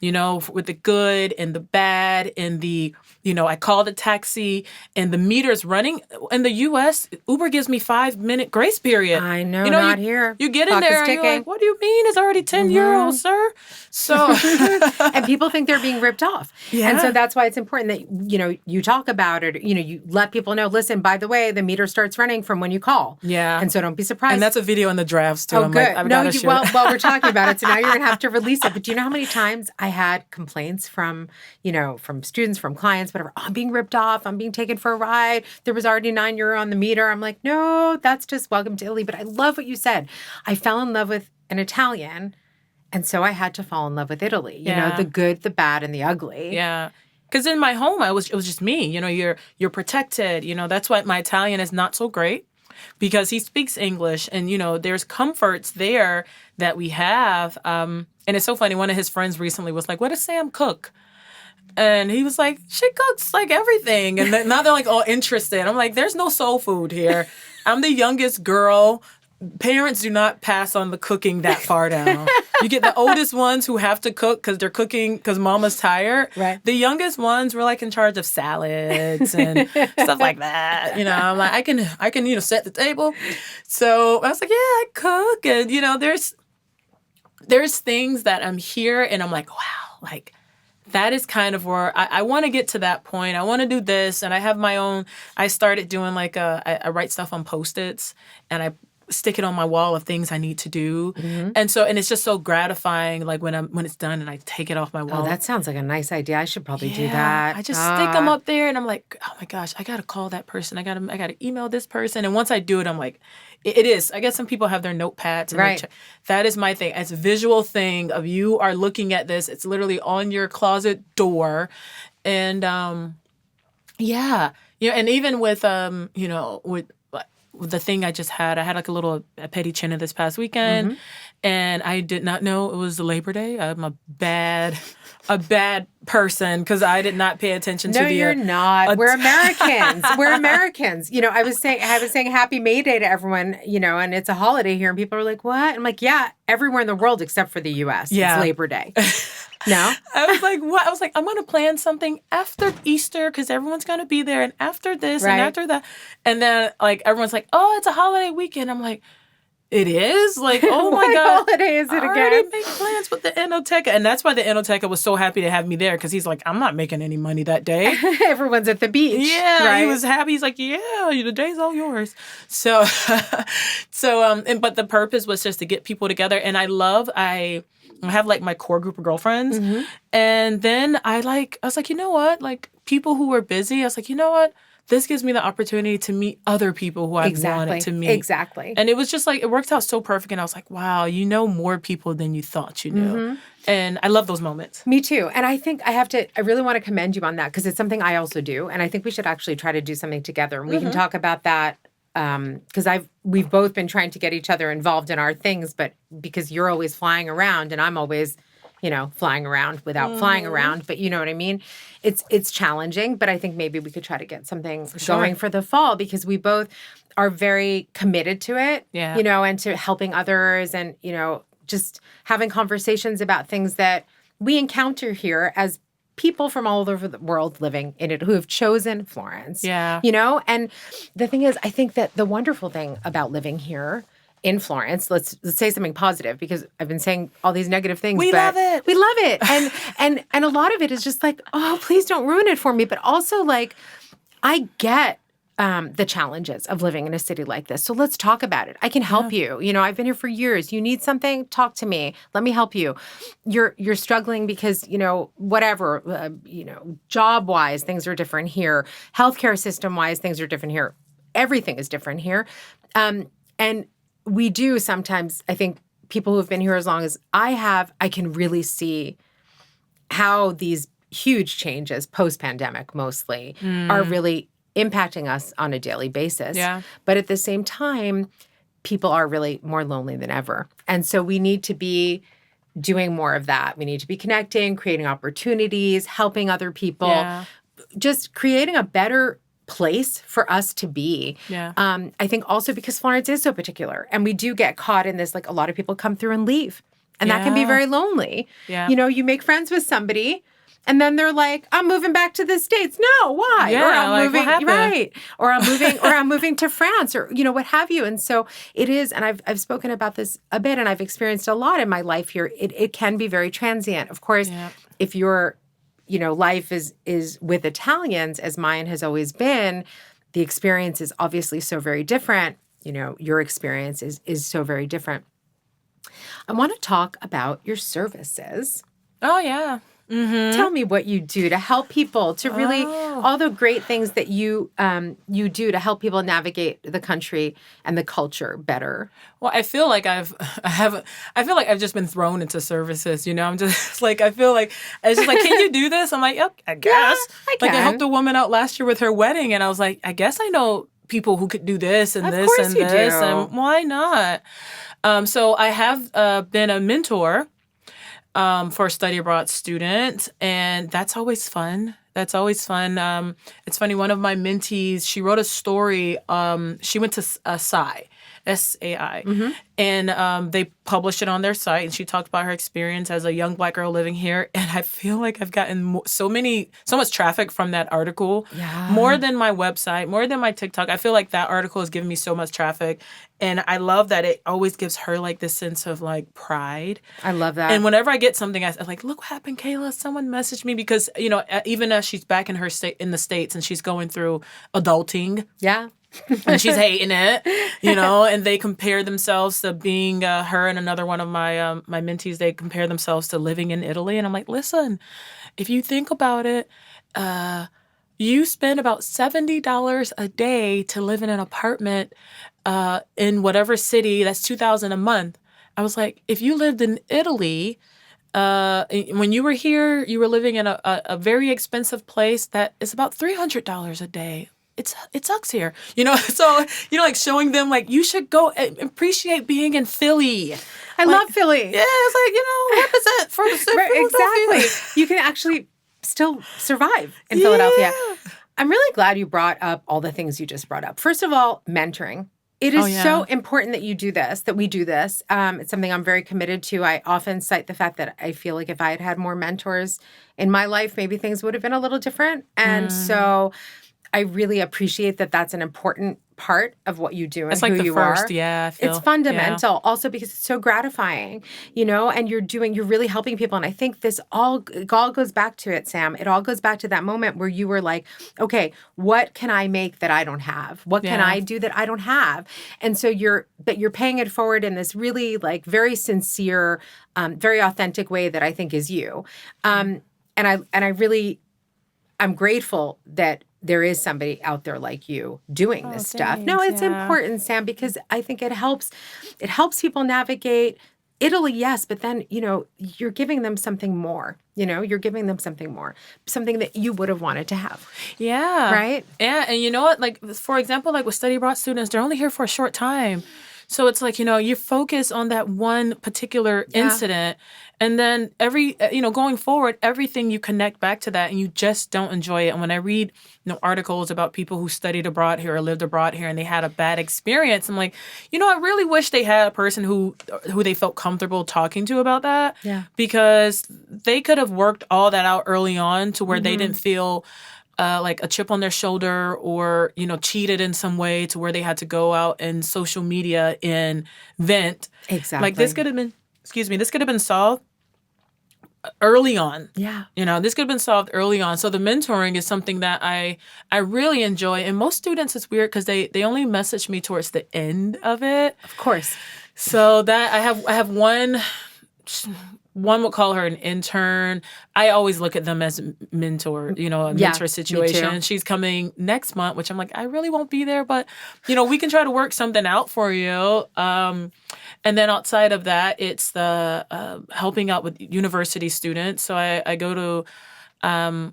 S2: with the good and the bad and the, I called a taxi and the meter's running. In the U.S., Uber gives me 5-minute grace period.
S1: I know, not here.
S2: You get in there and you're like, what do you mean? It's already 10 euros, sir. So,
S1: and people think they're being ripped off. Yeah. And so that's why it's important that, you talk about it, you let people know, listen, by the way, the meter starts running from when you call.
S2: Yeah.
S1: And so don't be surprised.
S2: And that's a video in the drafts too.
S1: Oh, good. Well, we're talking about it. So now you're going to have to release it. But do you know how many times I had complaints from students, from clients, whatever. Oh, I'm being ripped off. I'm being taken for a ride. There was already €9 on the meter. I'm like, no, that's just welcome to Italy. But I love what you said. I fell in love with an Italian, and so I had to fall in love with Italy. The good, the bad, and the ugly.
S2: Yeah. Because in my home, it was just me. You're protected. That's why my Italian is not so great, because he speaks English, and there's comforts there that we have. And it's so funny. One of his friends recently was like, "What does Sam cook?" And he was like, "She cooks like everything." And now they're like all interested. I'm like, there's no soul food here. I'm the youngest girl. Parents do not pass on the cooking that far down. You get the oldest ones who have to cook because they're cooking because mama's tired. Right. The youngest ones were like in charge of salads and stuff like that. I'm like, I can set the table. So I was like, yeah, I cook. And, there's things that I'm here and I'm like, wow, like, that is kind of where I want to get to that point. I want to do this. And I have my own, I started doing like I write stuff on Post-its and I stick it on my wall of things I need to do. And it's just so gratifying, like when it's done and I take it off my wall.
S1: Oh, that sounds like a nice idea. I should probably do that.
S2: I just stick them up there and I'm like, oh my gosh, I got to call that person. I got to email this person. And once I do it, I'm like, it is. I guess some people have their notepads. And that is my thing. It's a visual thing of you are looking at this. It's literally on your closet door. And and even with, with the thing I just had, I had like a petty this past weekend, and I did not know it was Labor Day. I'm a bad person because I did not pay attention to the...
S1: No, you're not. We're Americans. We're Americans. I was saying Happy May Day to everyone, and it's a holiday here, and people are like, what? I'm like, yeah, everywhere in the world except for the U.S. It's Labor Day. No?
S2: I was like, what? I was like, I'm going to plan something after Easter because everyone's going to be there, and after this and after that. And then, like, everyone's like, oh, it's a holiday weekend. I'm like, it is? Like, oh my God.
S1: What holiday is it again?
S2: I already make plans with the Enoteca. And that's why the Enoteca was so happy to have me there because he's like, I'm not making any money that day.
S1: Everyone's at the beach.
S2: Yeah,
S1: right?
S2: He was happy. He's like, yeah, the day's all yours. So, but the purpose was just to get people together. And I have like my core group of girlfriends. Mm-hmm. And then I was like, you know what? Like people who were busy, I was like, you know what? This gives me the opportunity to meet other people who I've wanted to meet.
S1: Exactly.
S2: And it was just like, it worked out so perfect. And I was like, wow, you know more people than you thought you knew. Mm-hmm. And I love those moments.
S1: Me too. And I think I really want to commend you on that because it's something I also do. And I think we should actually try to do something together. And we can talk about that because we've both been trying to get each other involved in our things, but because you're always flying around and I'm always flying around without flying around. But you know what I mean? It's challenging, but I think maybe we could try to get something going for the fall because we both are very committed to it, and to helping others and, just having conversations about things that we encounter here as people from all over the world living in it who have chosen Florence.
S2: Yeah.
S1: And the thing is, I think that the wonderful thing about living here in Florence, let's say something positive because I've been saying all these negative things.
S2: We love it.
S1: We love it. And a lot of it is just like, oh, please don't ruin it for me. But also like, I get the challenges of living in a city like this. So let's talk about it. I can help you. I've been here for years. You need something? Talk to me. Let me help you. You're struggling because, whatever, job-wise, things are different here. Healthcare system-wise, things are different here. Everything is different here. And we do sometimes, I think people who have been here as long as I have, I can really see how these huge changes, post-pandemic mostly, are really impacting us on a daily basis.
S2: Yeah.
S1: But at the same time, people are really more lonely than ever. And so we need to be doing more of that. We need to be connecting, creating opportunities, helping other people, just creating a better place for us to be.
S2: Yeah.
S1: I think also because Florence is so particular and we do get caught in this, like a lot of people come through and leave and that can be very lonely.
S2: Yeah.
S1: You make friends with somebody and then they're like, I'm moving back to the States. No, why?
S2: Yeah,
S1: or I'm
S2: moving,
S1: right. Or I'm moving to France or, what have you. And so it is, and I've spoken about this a bit and I've experienced a lot in my life here. It can be very transient. Of course, if you're life is with Italians, as mine has always been, the experience is obviously so very different. Your experience is so very different. I want to talk about your services.
S2: Oh, yeah. Mm-hmm.
S1: Tell me what you do to help people to really all the great things that you do to help people navigate the country and the culture better.
S2: Well, I feel like I've just been thrown into services. I'm just like I feel like it's just like, can you do this? I'm like, yep, I guess.
S1: Yeah, I can.
S2: Like I helped a woman out last year with her wedding, and I was like, I guess I know people who could do this and this and this, and why not? So I have been a mentor for a study abroad student, and that's always fun. It's funny, one of my mentees, she wrote a story. She went to SAI, SAI, and they published it on their site, and she talked about her experience as a young Black girl living here. And I feel like I've gotten so much traffic from that article, more than my website, more than my TikTok. I feel like that article has given me so much traffic, and I love that it always gives her like this sense of like pride.
S1: I love that.
S2: And whenever I get something, I'm like, look what happened, Kayla. Someone messaged me because even as she's back in the States and she's going through adulting.
S1: Yeah.
S2: And she's hating it, and they compare themselves to being her and another one of my my mentees. They compare themselves to living in Italy. And I'm like, listen, if you think about it, you spend about $70 a day to live in an apartment in whatever city. That's $2,000 a month. I was like, if you lived in Italy, when you were here, you were living in a very expensive place that is about $300 a day. It sucks here, so, like showing them like, you should go appreciate being in Philly.
S1: I love Philly.
S2: Yeah. It's like, represent for the city.
S1: Right, exactly. You can actually still survive in Philadelphia. I'm really glad you brought up all the things you just brought up. First of all, mentoring It is so important that you do this, that we do this. It's something I'm very committed to. I often cite the fact that I feel like if I had had more mentors in my life, maybe things would have been a little different. And so I really appreciate that that's an important part of what you do and
S2: it's like
S1: who
S2: the
S1: you
S2: first,
S1: are.
S2: I feel.
S1: It's fundamental also because it's so gratifying, and you're really helping people. And I think it all goes back to it, Sam. It all goes back to that moment where you were like, okay, what can I make that I don't have? What can I do that I don't have? And so you're paying it forward in this really like very sincere, very authentic way that I think is you. And I really, I'm grateful that there is somebody out there like you doing this stuff. No, it's important, Sam, because I think it helps people navigate Italy, yes, but then, you're giving them something more. You're giving them something more, something that you would have wanted to have.
S2: Yeah.
S1: Right?
S2: Yeah. And you know what? Like, for example, like with study abroad students, they're only here for a short time. So it's like, you focus on that one particular incident, and then going forward, everything you connect back to that, and you just don't enjoy it. And when I read, articles about people who studied abroad here or lived abroad here and they had a bad experience, I'm like, I really wish they had a person who they felt comfortable talking to about that.
S1: Yeah.
S2: Because they could have worked all that out early on to where they didn't feel like a chip on their shoulder or, cheated in some way to where they had to go out and social media and vent.
S1: Exactly.
S2: Like this could have been solved early on.
S1: Yeah.
S2: This could have been solved early on. So the mentoring is something that I really enjoy. And most students, it's weird because they only message me towards the end of it.
S1: Of course.
S2: So that I have one would call her an intern. I always look at them as a mentor, a mentor situation. She's coming next month, which I'm like, I really won't be there, but, we can try to work something out for you. And then outside of that, it's the helping out with university students. So I go to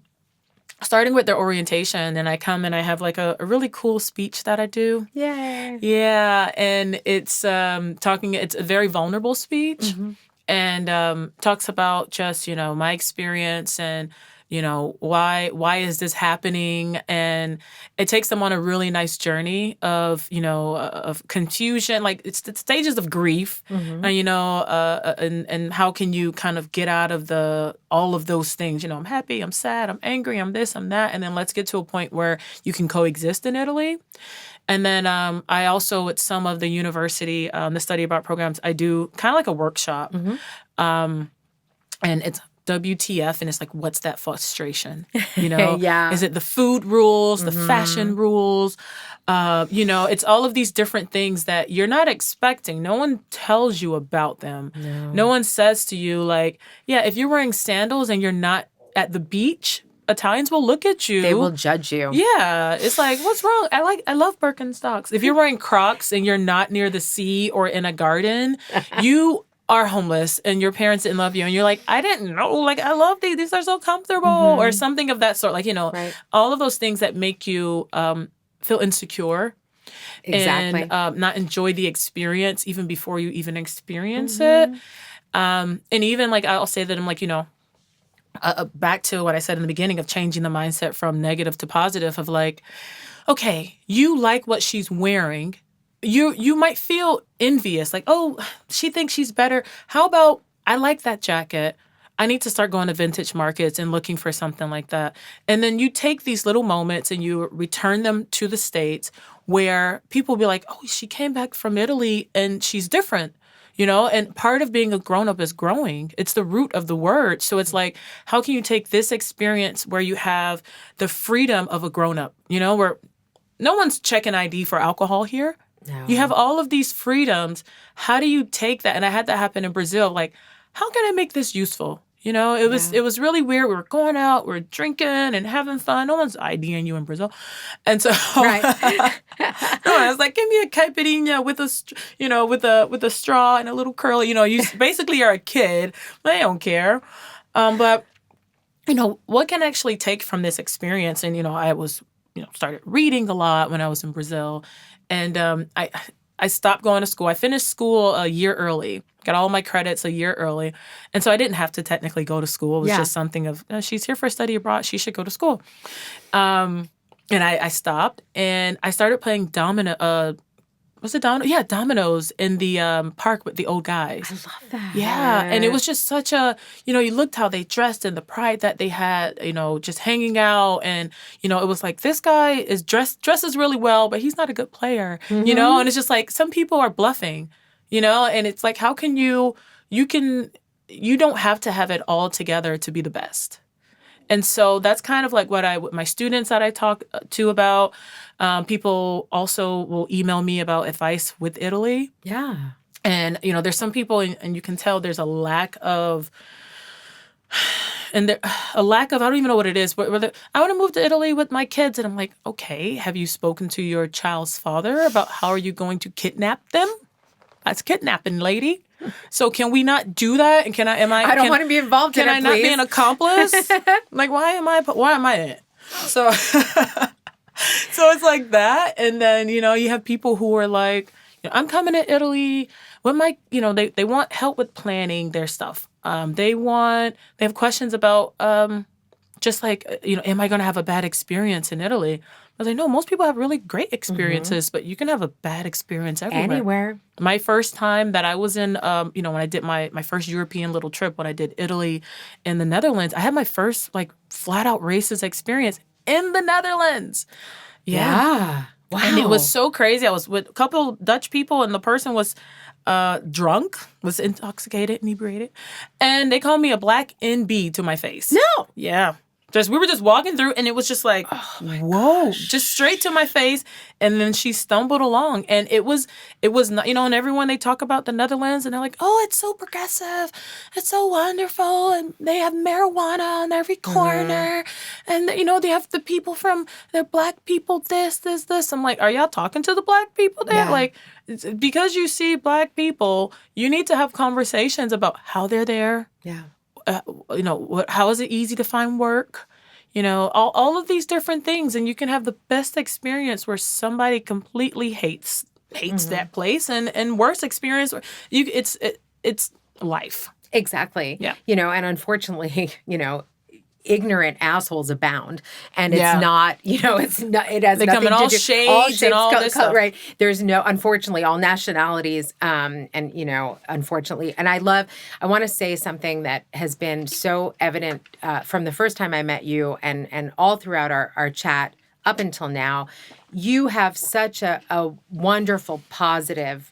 S2: starting with their orientation, and I come and I have like a really cool speech that I do.
S1: Yay.
S2: Yeah. And it's it's a very vulnerable speech. Mm-hmm. And talks about just, my experience and, why is this happening? And it takes them on a really nice journey of, of confusion, like it's the stages of grief, and, and how can you kind of get out of all of those things? I'm happy, I'm sad, I'm angry, I'm this, I'm that. And then let's get to a point where you can coexist in Italy. And then I also, with some of the university, the study abroad programs, I do kind of like a workshop. Mm-hmm. And it's WTF, and it's like, what's that frustration?
S1: Yeah.
S2: Is it the food rules, the fashion rules? It's all of these different things that you're not expecting. No one tells you about them. No one says to you, like, yeah, if you're wearing sandals and you're not at the beach, Italians will look at you.
S1: They will judge you.
S2: Yeah. It's like, what's wrong? I love Birkenstocks. If you're wearing Crocs and you're not near the sea or in a garden, you are homeless and your parents didn't love you. And you're like, I didn't know. Like, I love these. These are so comfortable. Or something of that sort. Like, right. All of those things that make you feel insecure.
S1: Exactly.
S2: And not enjoy the experience even before you even experience it. And even like, I'll say that I'm like, back to what I said in the beginning of changing the mindset from negative to positive of like, okay, you like what she's wearing. You might feel envious, like, oh, she thinks she's better. How about I like that jacket? I need to start going to vintage markets and looking for something like that. And then you take these little moments and you return them to the States where people will be like, oh, she came back from Italy and she's different. And part of being a grown-up is growing. It's the root of the word. So it's like, how can you take this experience where you have the freedom of a grown-up, where no one's checking ID for alcohol here. No. You have all of these freedoms. How do you take that? And I had that happen in Brazil. Like, how can I make this useful? It was really weird. We were going out, we were drinking and having fun. No one's IDing you in Brazil. And so
S1: right.
S2: I was like, give me a caipirinha with a straw and a little curl. You basically are a kid. They don't care. But what can I actually take from this experience? And I was started reading a lot when I was in Brazil. And I stopped going to school. I finished school a year early, got all my credits a year early. And so I didn't have to technically go to school. It was just something of, she's here for study abroad. She should go to school. And I stopped and I started playing was it Domino? Yeah, Domino's in the park with the old guys.
S1: I love that.
S2: Yeah, and it was just such a, you looked how they dressed and the pride that they had, just hanging out. And, it was like, this guy is dresses really well, but he's not a good player, and it's just like, some people are bluffing, and it's like, how can you don't have to have it all together to be the best. And so that's kind of like what my students that I talk to about. People also will email me about advice with Italy.
S1: Yeah.
S2: And, there's some people, and you can tell there's a lack of, I don't even know what it is, but I want to move to Italy with my kids. And I'm like, okay, have you spoken to your child's father about how are you going to kidnap them? That's kidnapping, lady. So can we not do that? And I don't
S1: want to be involved in it,
S2: Can I not be an accomplice? Like, why am I in it? So, so it's like that. And then, you have people who are like, I'm coming to Italy with my, they want help with planning their stuff. They have questions about, just like, am I going to have a bad experience in Italy? I was like, no, most people have really great experiences, but you can have a bad experience
S1: Anywhere.
S2: My first time that I was in, when I did my first European little trip, when I did Italy and the Netherlands, I had my first like flat out racist experience in the Netherlands. Yeah.
S1: Wow.
S2: And it was so crazy. I was with a couple Dutch people and the person was drunk, was intoxicated, inebriated. And they called me a black NB to my face.
S1: No.
S2: Yeah. We were just walking through and it was just like, whoa, gosh. Just straight to my face. And then she stumbled along and it was not, and everyone, they talk about the Netherlands and they're like, oh, it's so progressive. It's so wonderful. And they have marijuana on every corner. And, they have the people they're black people, this. I'm like, are y'all talking to the black people there?
S1: Yeah.
S2: Like, because you see black people, you need to have conversations about how they're there.
S1: Yeah.
S2: How is it easy to find work? All of these different things. And you can have the best experience where somebody completely hates that place and worst experience. It's life.
S1: Exactly.
S2: Yeah.
S1: And unfortunately, ignorant assholes abound, and it's not, it's not, it has
S2: they
S1: nothing
S2: come in
S1: to
S2: all
S1: do
S2: shades and all this stuff.
S1: Right. There's no, unfortunately, all nationalities, and unfortunately, and I want to say something that has been so evident from the first time I met you and all throughout our chat up until now. You have such a wonderful, positive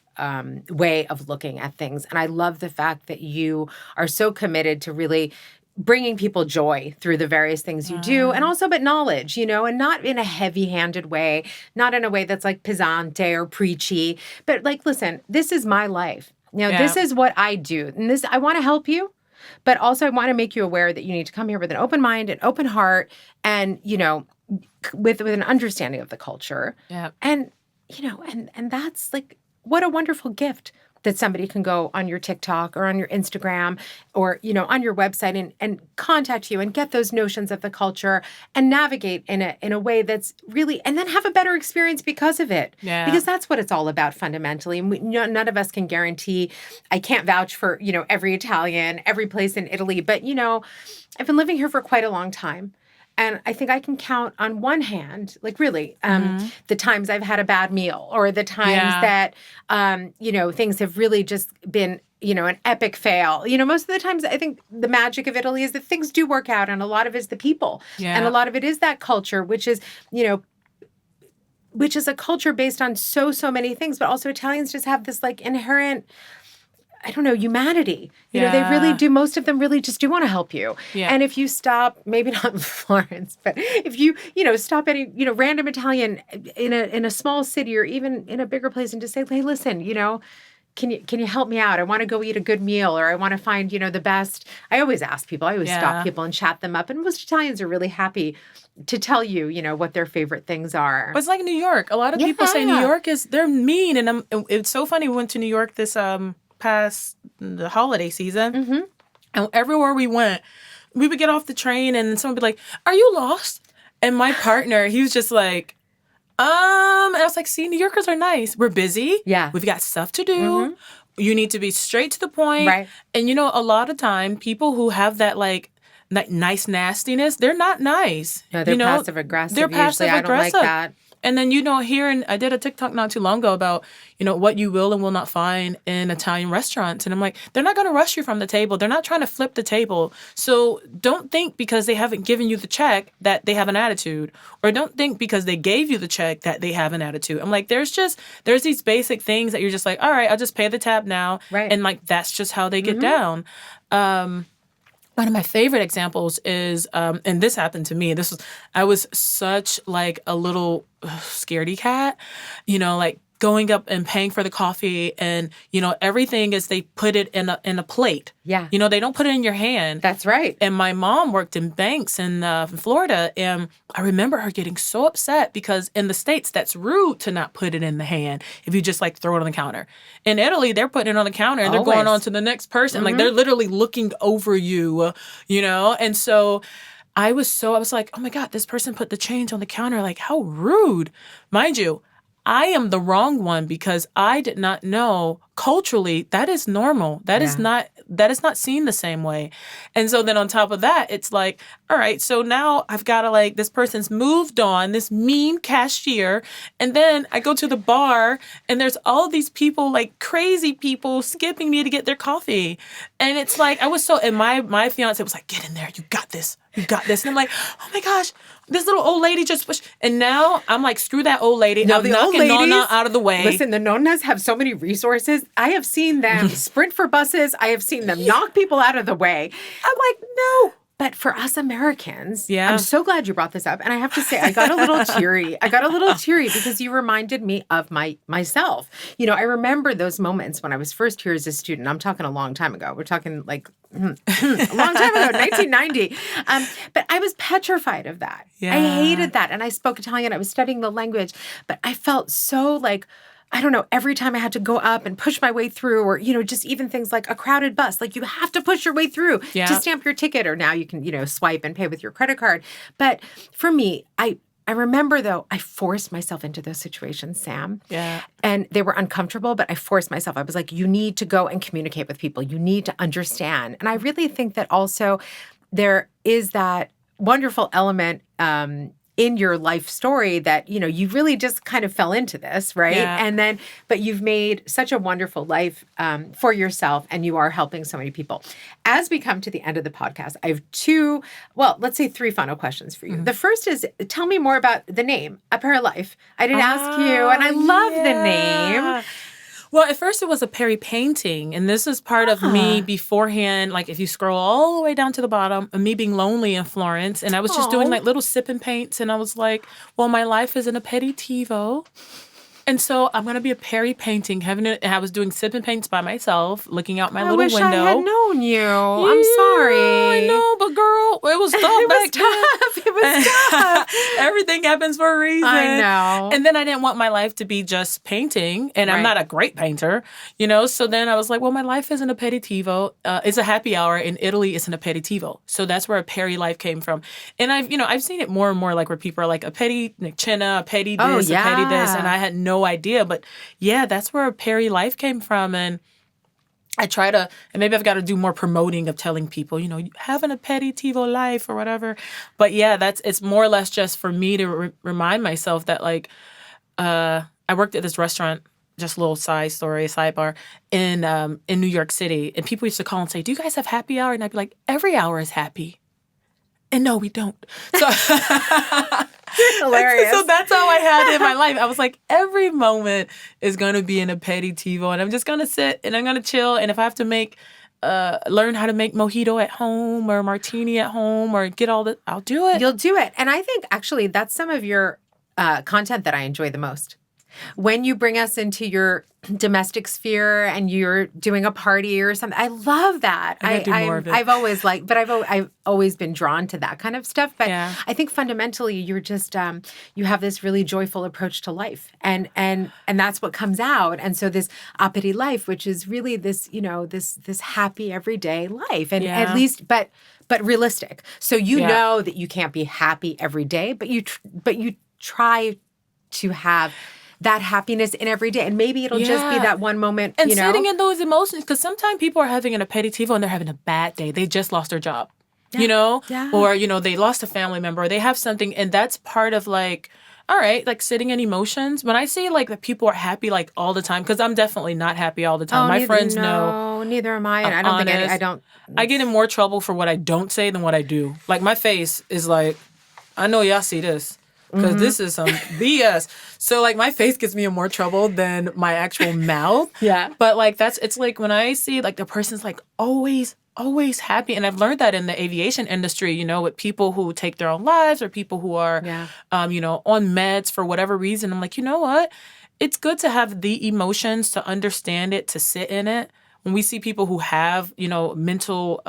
S1: way of looking at things, and I love the fact that you are so committed to really bringing people joy through the various things you do, and also, but knowledge, and not in a heavy-handed way, not in a way that's like pesante or preachy, but like, listen, this is my life. This is what I do. And I want to help you, but also I want to make you aware that you need to come here with an open mind, an open heart, and, with an understanding of the culture.
S2: Yeah.
S1: And, and that's like, what a wonderful gift that somebody can go on your TikTok or on your Instagram or, on your website and contact you and get those notions of the culture and navigate in a way that's really, and then have a better experience because of it.
S2: Yeah.
S1: Because that's what it's all about fundamentally. And none of us can guarantee, I can't vouch for, every Italian, every place in Italy, but, I've been living here for quite a long time. And I think I can count on one hand, like really, the times I've had a bad meal or the times that, things have really just been, an epic fail. Most of the times I think the magic of Italy is that things do work out, and a lot of it is the people. Yeah. And a lot of it is that culture, which is a culture based on so many things, but also Italians just have this like inherent, I don't know, humanity. They really do. Most of them really just do want to help you. Yeah. And if you stop, maybe not in Florence, but if you, stop any, random Italian in a small city or even in a bigger place and just say, hey, listen, can you help me out? I want to go eat a good meal, or I want to find, the best. I always ask people, I always stop people and chat them up. And most Italians are really happy to tell you, what their favorite things are.
S2: But it's like New York. A lot of people say New York they're mean. And it's so funny. We went to New York this, past the holiday season, and everywhere we went, we would get off the train and someone would be like, are you lost? And my partner, he was just like, and I was like, see, New Yorkers are nice. We're busy. Yeah. We've got stuff to do. You need to be straight to the point. Right. And a lot of time, people who have that like nice nastiness, they're not nice.
S1: No, they're passive aggressive. They're passive aggressive. I don't like that.
S2: And then, I did a TikTok not too long ago about, what you will and will not find in Italian restaurants. And I'm like, they're not going to rush you from the table. They're not trying to flip the table. So don't think because they haven't given you the check that they have an attitude, or don't think because they gave you the check that they have an attitude. I'm like, there's these basic things that you're just like, all right, I'll just pay the tab now.
S1: Right.
S2: And like, that's just how they get down. One of my favorite examples is, and this happened to me. I was such like a little scaredy cat, like going up and paying for the coffee, and everything is they put it in a plate.
S1: Yeah.
S2: They don't put it in your hand.
S1: That's right.
S2: And my mom worked in banks in Florida, and I remember her getting so upset because in the States that's rude to not put it in the hand if you just like throw it on the counter. In Italy, they're putting it on the counter and they're going on to the next person. Like they're literally looking over you, And so I was like, oh my God, this person put the change on the counter. Like, how rude. Mind you, I am the wrong one because I did not know culturally that is normal. That is not seen the same way. And so then on top of that, it's like, all right, so now I've got to like, this person's moved on, this mean cashier. And then I go to the bar and there's all these people, like crazy people skipping me to get their coffee. And it's like, and my fiance was like, get in there. You got this. You got this. And I'm like, oh my gosh, this little old lady just pushed. And now I'm like, screw that old lady.
S1: No,
S2: I'm
S1: the
S2: knocking
S1: old ladies,
S2: Nonna out of the way.
S1: Listen, the nonnas have so many resources. I have seen them sprint for buses. I have seen them knock people out of the way. I'm like, no. But for us Americans, I'm so glad you brought this up. And I have to say, I got a little teary. Because you reminded me of myself. I remember those moments when I was first here as a student. I'm talking a long time ago. We're talking like a long time ago, 1990. But I was petrified of that. Yeah. I hated that. And I spoke Italian. I was studying the language. But I felt so like, I don't know, every time I had to go up and push my way through, or, just even things like a crowded bus, like you have to push your way through to stamp your ticket, or now you can, swipe and pay with your credit card. But for me, I remember, though, I forced myself into those situations, Sam.
S2: Yeah.
S1: And they were uncomfortable, but I forced myself. I was like, you need to go and communicate with people. You need to understand. And I really think that also there is that wonderful element in your life story that, you really just kind of fell into this, right? Yeah. But you've made such a wonderful life for yourself, and you are helping so many people. As we come to the end of the podcast, I have let's say three final questions for you. Mm-hmm. The first is, tell me more about the name, Aperilife. I didn't ask you, and I love the name.
S2: Well, at first it was a Perry painting, and this is part of me beforehand. Like if you scroll all the way down to the bottom, of me being lonely in Florence, and I was just doing like little sip and paints, and I was like, well, my life is an aperitivo. And so I'm going to be a Perry painting, having it. And I was doing sip and paints by myself, looking out my little window.
S1: I had known you. I'm sorry.
S2: I know, but girl, it was tough back then.
S1: It was tough.
S2: Everything happens for a reason.
S1: I know.
S2: And then I didn't want my life to be just painting, and I'm not a great painter, So then I was like, well, my life is an aperitivo. It's a happy hour. In Italy, it's an aperitivo. So that's where Aperilife came from. And I've seen it more and more, like where people are like aperi cena, aperi this, aperi this, and I had no idea. But yeah, that's where Aperilife came from. And I try to, and maybe I've got to do more promoting of telling people, have an aperitivo life or whatever. But yeah, it's more or less just for me to remind myself that like, I worked at this restaurant, just a little sidebar, in New York City. And people used to call and say, do you guys have happy hour? And I'd be like, every hour is happy. And no, we don't. So
S1: hilarious.
S2: So that's how I had it in my life. I was like, every moment is going to be an aperitivo, and I'm just going to sit and I'm going to chill. And if I have to learn how to make mojito at home or martini at home or get all that, I'll do it.
S1: You'll do it. And I think actually that's some of your content that I enjoy the most. When you bring us into your domestic sphere and you're doing a party or something, I love that. I've always been drawn to that kind of stuff. But I think fundamentally you're just you have this really joyful approach to life, and that's what comes out. And so this Aperilife, which is really this this happy everyday life, and at least but realistic. So know that you can't be happy every day, but you try to have that happiness in every day. And maybe it'll just be that one moment,
S2: and sitting in those emotions, because sometimes people are having an aperitivo and they're having a bad day. They just lost their job, or, they lost a family member, or they have something. And that's part of like, all right, like sitting in emotions. When I see like that people are happy like all the time, because I'm definitely not happy all the time. My friends know.
S1: Neither am I. And
S2: I'm
S1: I don't think
S2: honest.
S1: I don't.
S2: I get in more trouble for what I don't say than what I do. Like my face is like, I know y'all see this. Because this is some BS. So, like, my face gets me in more trouble than my actual mouth.
S1: Yeah.
S2: But, like, it's like when I see, like, the person's, like, always happy. And I've learned that in the aviation industry, you know, with people who take their own lives or people who are, you know, on meds for whatever reason. I'm like, you know what? It's good to have the emotions, to understand it, to sit in it. When we see people who have, you know, mental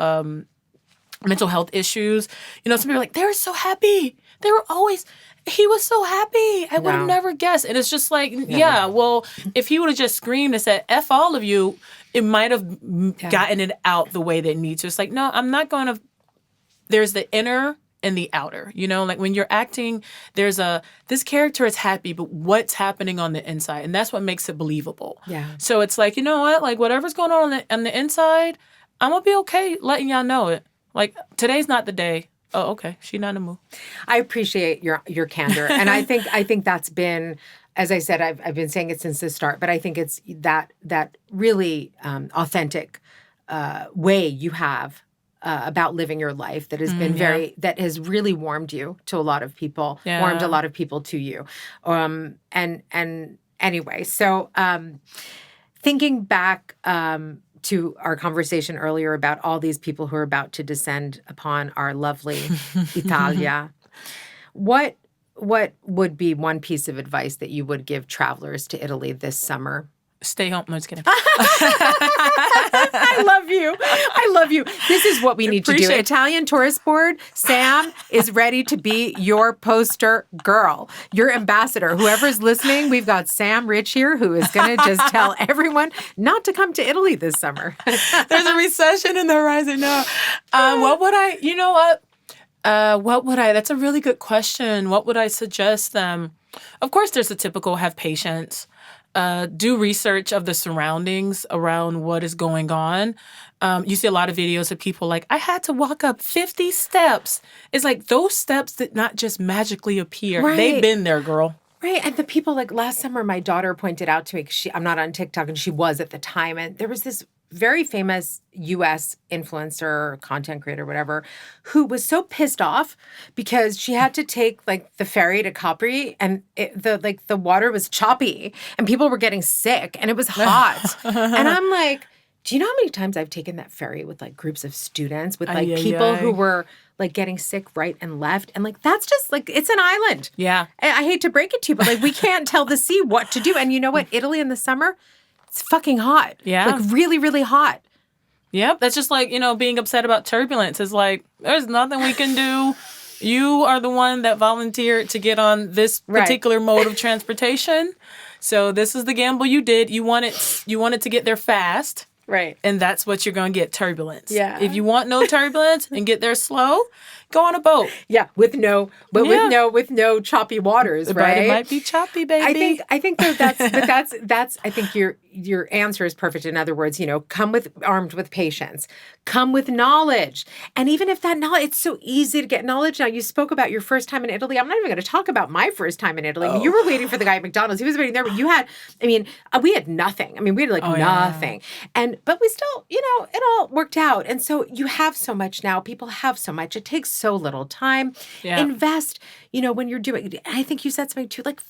S2: health issues, you know, some people are like, they were so happy. He was so happy. I would have never guessed. And it's just like, well, if he would have just screamed and said, F all of you, it might have gotten it out the way that it needs to. It's like, no, I'm not going to. There's the inner and the outer, you know, like when you're acting, this character is happy, but what's happening on the inside? And that's what makes it believable.
S1: Yeah.
S2: So it's like, you know what? Like whatever's going on the inside, I'm going to be okay letting y'all know it. Like today's not the day. Oh, okay. She not in the mood.
S1: I appreciate your candor, and I think that's been, as I said, I've been saying it since the start. But I think it's that really authentic way you have about living your life that has been that has really warmed you to a lot of people, warmed a lot of people to you, and anyway, so thinking back. To our conversation earlier about all these people who are about to descend upon our lovely Italia, what would be one piece of advice that you would give travelers to Italy this summer?
S2: Stay home. No, just kidding.
S1: I love you. I love you. This is what we need to do. Italian Tourist Board, Sam is ready to be your poster girl, your ambassador. Whoever's listening, we've got Sam Rich here who is going to just tell everyone not to come to Italy this summer.
S2: There's a recession in the horizon now. What would I, you know what? That's a really good question. What would I suggest them? Of course, there's the typical have patience. Do research of the surroundings around what is going on. You see a lot of videos of people like, I had to walk up 50 steps. It's like those steps did not just magically appear. Right. They've been there, girl.
S1: Right. And the people like last summer, my daughter pointed out to me, I'm not on TikTok and she was at the time. And there was this very famous U.S. influencer, content creator, whatever, who was so pissed off because she had to take like the ferry to Capri and the water was choppy and people were getting sick and it was hot. And I'm like, do you know how many times I've taken that ferry with like groups of students with like people who were like getting sick right and left? And like, that's just like, it's an island.
S2: Yeah.
S1: I hate to break it to you, but like, we can't tell the sea what to do. And you know what? Italy in the summer, it's fucking hot.
S2: Yeah.
S1: Like really, really hot.
S2: Yep. That's just like, you know, being upset about turbulence. It's like, there's nothing we can do. You are the one that volunteered to get on this particular mode of transportation. So this is the gamble you did. You wanted to get there fast.
S1: Right.
S2: And that's what you're going to get, turbulence.
S1: Yeah.
S2: If you want no turbulence and get there slow, go on a boat.
S1: Yeah, with no choppy waters, right?
S2: But it might be choppy, baby.
S1: I think that's I think your answer is perfect. In other words, you know, come armed with patience, come with knowledge. And even if that knowledge, it's so easy to get knowledge now. You spoke about your first time in Italy. I'm not even going to talk about my first time in Italy. Oh. You were waiting for the guy at McDonald's. He was waiting there, but we had nothing. I mean, we had like nothing. But we still, you know, it all worked out. And so you have so much now. People have so much. It takes so little time. Yeah. Invest, you know, when you're doing, I think you said something too, like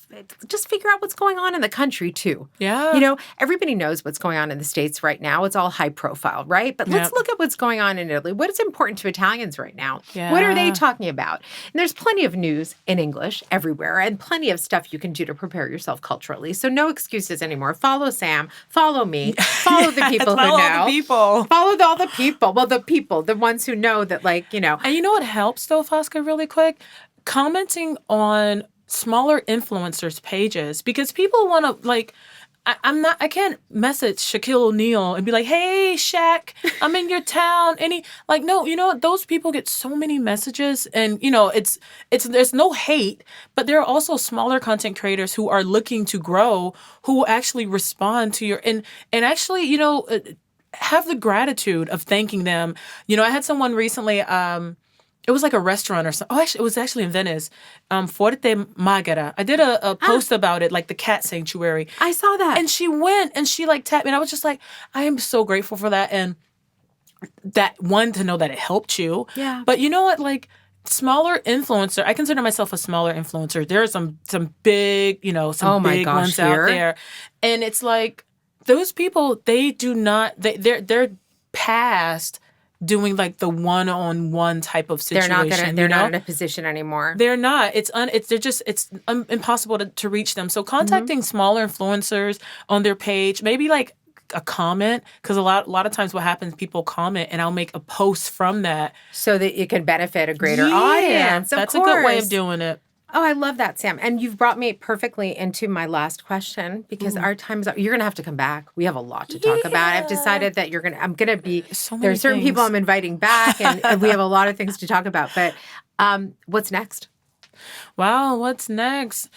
S1: just figure out what's going on in the country too.
S2: Yeah.
S1: You know, everybody knows what's going on in the States right now. It's all high profile, right? But let's look at what's going on in Italy. What is important to Italians right now? Yeah. What are they talking about? And there's plenty of news in English everywhere and plenty of stuff you can do to prepare yourself culturally. So no excuses anymore. Follow Sam. Follow me. Follow the people who know.
S2: Follow the people.
S1: Follow all the people. Well, the ones who know that, like, you know.
S2: And you know what helps though, Fosca, really quick? Commenting on smaller influencers' pages, because people want to, like, I can't message Shaquille O'Neal and be like, hey, Shaq, I'm in your town. No, you know what? Those people get so many messages and, you know, there's no hate, but there are also smaller content creators who are looking to grow, who will actually respond to your, and actually, you know, have the gratitude of thanking them. You know, I had someone recently, It was like a restaurant or something. Oh, actually, it was actually in Venice. Forte Magara. I did a post about it, like the cat sanctuary.
S1: I saw that.
S2: And she went and she like tapped me. And I was just like, I am so grateful for that. And that one, to know that it helped you.
S1: Yeah.
S2: But you know what? Like, smaller influencer, I consider myself a smaller influencer. There are some big, some big ones out there. And it's like, those people, they do not, they're past doing like the one-on-one type of situation.
S1: They're not in a position anymore.
S2: They're not. It's impossible to reach them. So contacting smaller influencers on their page, maybe like a comment, because a lot of times what happens, people comment and I'll make a post from that
S1: so that it can benefit a greater audience.
S2: That's a good way of doing it.
S1: Oh, I love that, Sam. And you've brought me perfectly into my last question, because our time's up. You're going to have to come back. We have a lot to talk about. I've decided that I'm going to be, there are certain people I'm inviting back, and we have a lot of things to talk about. But what's next?
S2: Wow, what's next?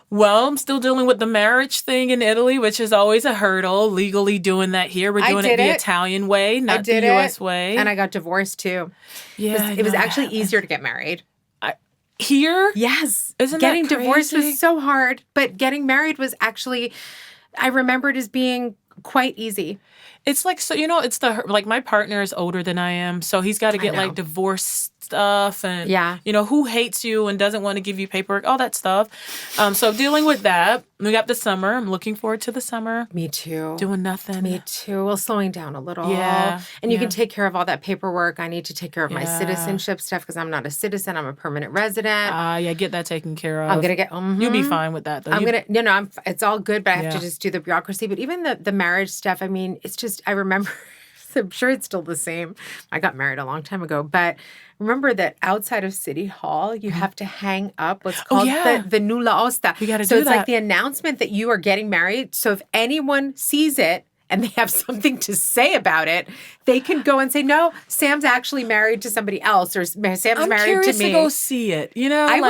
S2: Well, I'm still dealing with the marriage thing in Italy, which is always a hurdle, legally doing that here. We're doing it the Italian way, not the U.S. way.
S1: And I got divorced, too.
S2: Yeah,
S1: it was actually easier to get married.
S2: Here?
S1: Yes.
S2: Isn't
S1: getting
S2: that crazy?
S1: Divorced was so hard, but getting married was actually, I remember it as being quite easy.
S2: It's like, so, it's like my partner is older than I am, so he's got to get like divorce stuff and, who hates you and doesn't want to give you paperwork, all that stuff. So dealing with that. We got the summer. I'm looking forward to the summer.
S1: Me too.
S2: Doing nothing.
S1: Me too. Well, slowing down a little.
S2: Yeah.
S1: And you can take care of all that paperwork. I need to take care of my citizenship stuff because I'm not a citizen. I'm a permanent resident.
S2: Get that taken care of.
S1: I'm going to get...
S2: You'll be fine with that, though.
S1: It's all good, but I have to just do the bureaucracy. But even the marriage stuff, I mean, it's just, I remember... I'm sure it's still the same. I got married a long time ago, but remember that outside of City Hall, you have to hang up what's called the nulla osta.
S2: You got to do that.
S1: So it's like the announcement that you are getting married. So if anyone sees it and they have something to say about it, they can go and say, no, Sam's actually married to somebody else, or Sam's married to me.
S2: I'm curious to go see it.
S1: I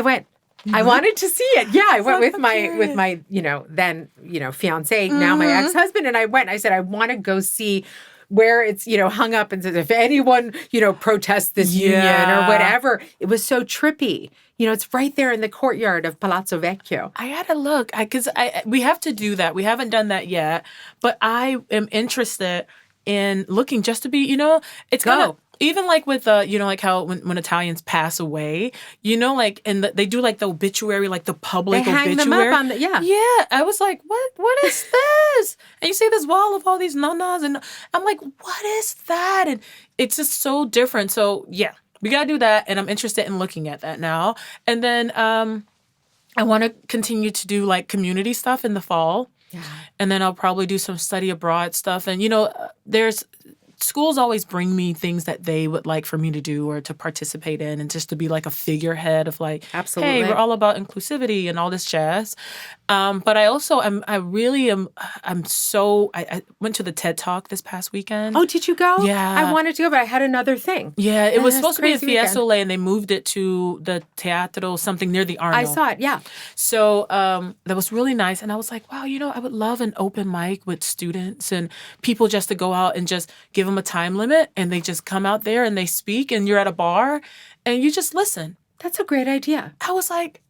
S1: went. I wanted to see it. Yeah, I went with my then fiance, now my ex-husband, and I went. I said, I want to go see where it's, hung up and says, if anyone, protests this union or whatever. It was so trippy. It's right there in the courtyard of Palazzo Vecchio.
S2: I had to look, because we have to do that. We haven't done that yet, but I am interested in looking just to be, it's gonna... Even like with, like how when Italians pass away, and they do like the obituary, like the public obituary.
S1: They hang them up on
S2: Yeah, I was like, what is this? And you see this wall of all these nonnas, and I'm like, what is that? And it's just so different. So yeah, we got to do that. And I'm interested in looking at that now. And then I want to continue to do like community stuff in the fall. Yeah. And then I'll probably do some study abroad stuff. And, schools always bring me things that they would like for me to do or to participate in, and just to be like a figurehead of like,
S1: absolutely,
S2: hey, we're all about inclusivity and all this jazz. But I also I went to the TED Talk this past weekend.
S1: Oh, did you go?
S2: Yeah.
S1: I wanted to go, but I had another thing.
S2: Yeah, it was supposed to be a Fiesta Soleil, and they moved it to the Teatro something near the Arno.
S1: I saw it, yeah.
S2: So that was really nice. And I was like, wow, I would love an open mic with students and people just to go out and just give them a time limit, and they just come out there and they speak, and you're at a bar and you just listen.
S1: That's a great idea.
S2: I was like,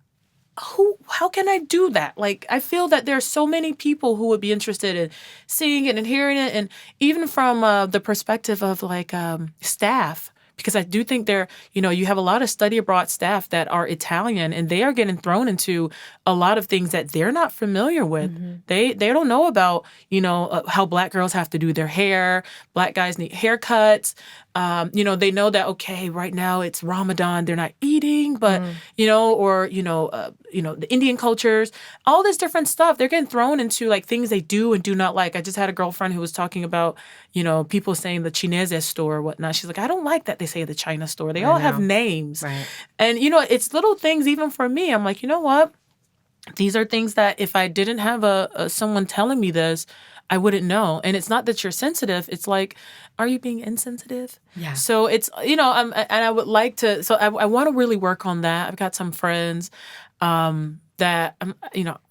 S2: how can I do that? Like, I feel that there are so many people who would be interested in seeing it and hearing it, and even from the perspective of like staff. Because I do think you have a lot of study abroad staff that are Italian, and they are getting thrown into a lot of things that they're not familiar with. Mm-hmm. They don't know about, how Black girls have to do their hair. Black guys need haircuts. They know that, okay, right now it's Ramadan, they're not eating, but, the Indian cultures, all this different stuff, they're getting thrown into like things they do and do not like. I just had a girlfriend who was talking about, people saying the Chinese store or whatnot. She's like, I don't like that they say the China store. They all have names.
S1: Right.
S2: And, it's little things even for me. I'm like, you know what? These are things that if I didn't have someone telling me this, I wouldn't know. And it's not that you're sensitive. It's like, are you being insensitive?
S1: Yeah.
S2: So it's, and I would like to, so I want to really work on that. I've got some friends that,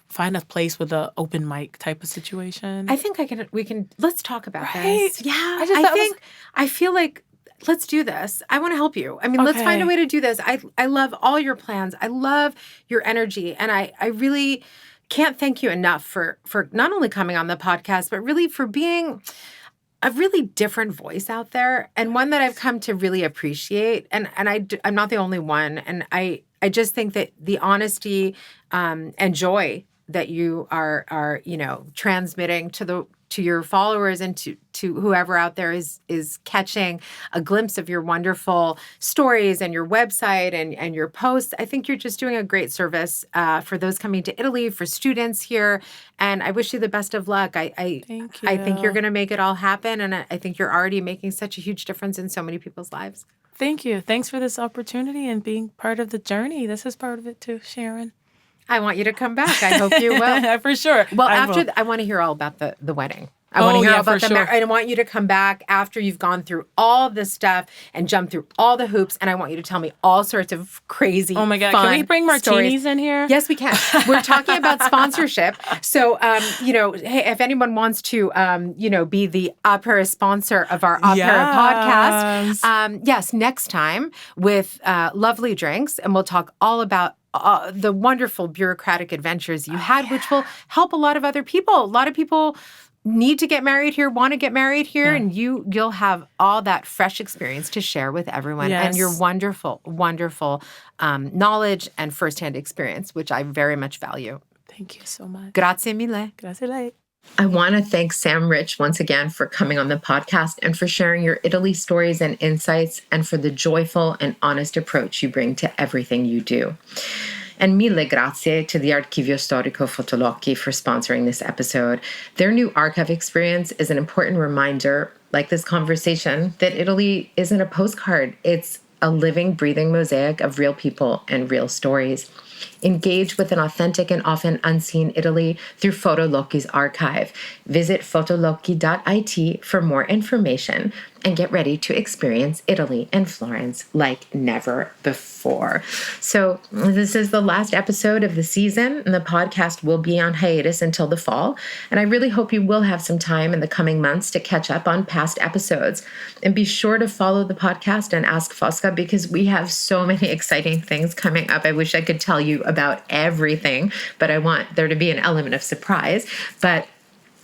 S2: find a place with an open mic type of situation.
S1: I think we can, let's talk about
S2: right?
S1: this. Yeah.
S2: I feel like
S1: let's do this. I want to help you. I mean, let's find a way to do this. I love all your plans. I love your energy. And I really can't thank you enough for not only coming on the podcast, but really for being a really different voice out there, and one that I've come to really appreciate. And I'm not the only one. And I just think that the honesty and joy that you are transmitting to your followers and to whoever out there is catching a glimpse of your wonderful stories and your website and your posts. I think you're just doing a great service for those coming to Italy, for students here. And I wish you the best of luck.
S2: Thank you.
S1: I think you're going to make it all happen. And I think you're already making such a huge difference in so many people's lives.
S2: Thank you. Thanks for this opportunity and being part of the journey. This is part of it too, Sharon.
S1: I want you to come back. I hope you will.
S2: For sure.
S1: Well, I want to hear all about the wedding. I want to hear all about I want you to come back after you've gone through all of this stuff and jumped through all the hoops. And I want you to tell me all sorts of crazy,
S2: oh my God,
S1: fun
S2: can we bring martinis
S1: stories
S2: in here?
S1: Yes, we can. We're talking about sponsorship. So, hey, if anyone wants to, be the Aperilife sponsor of our Aperilife podcast, yes, next time with lovely drinks. And we'll talk all about the wonderful bureaucratic adventures you had, which will help a lot of other people. A lot of people need to get married here, want to get married here, and you'll have all that fresh experience to share with everyone and your wonderful, wonderful knowledge and firsthand experience, which I very much value.
S2: Thank you so much.
S1: Grazie mille.
S2: Grazie lei.
S1: I want to thank Sam Rich once again for coming on the podcast and for sharing your Italy stories and insights and for the joyful and honest approach you bring to everything you do. And mille grazie to the Archivio Storico Fotolocchi for sponsoring this episode. Their new archive experience is an important reminder, like this conversation, that Italy isn't a postcard. It's a living, breathing mosaic of real people and real stories. Engage with an authentic and often unseen Italy through Fotolocchi's archive. Visit fotolocchi.it for more information and get ready to experience Italy and Florence like never before. So this is the last episode of the season, and the podcast will be on hiatus until the fall. And I really hope you will have some time in the coming months to catch up on past episodes. And be sure to follow the podcast and Ask Fosca, because we have so many exciting things coming up. I wish I could tell you about everything, but I want there to be an element of surprise. But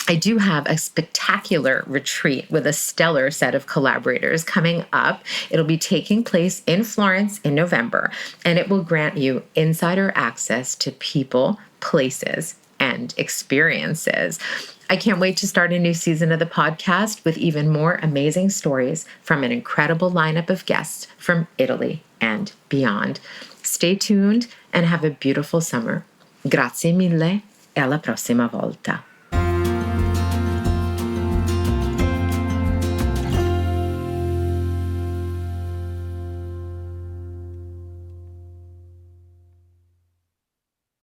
S1: I do have a spectacular retreat with a stellar set of collaborators coming up. It'll be taking place in Florence in November, and it will grant you insider access to people, places, and experiences. I can't wait to start a new season of the podcast with even more amazing stories from an incredible lineup of guests from Italy and beyond. Stay tuned and have a beautiful summer. Grazie mille e alla prossima volta.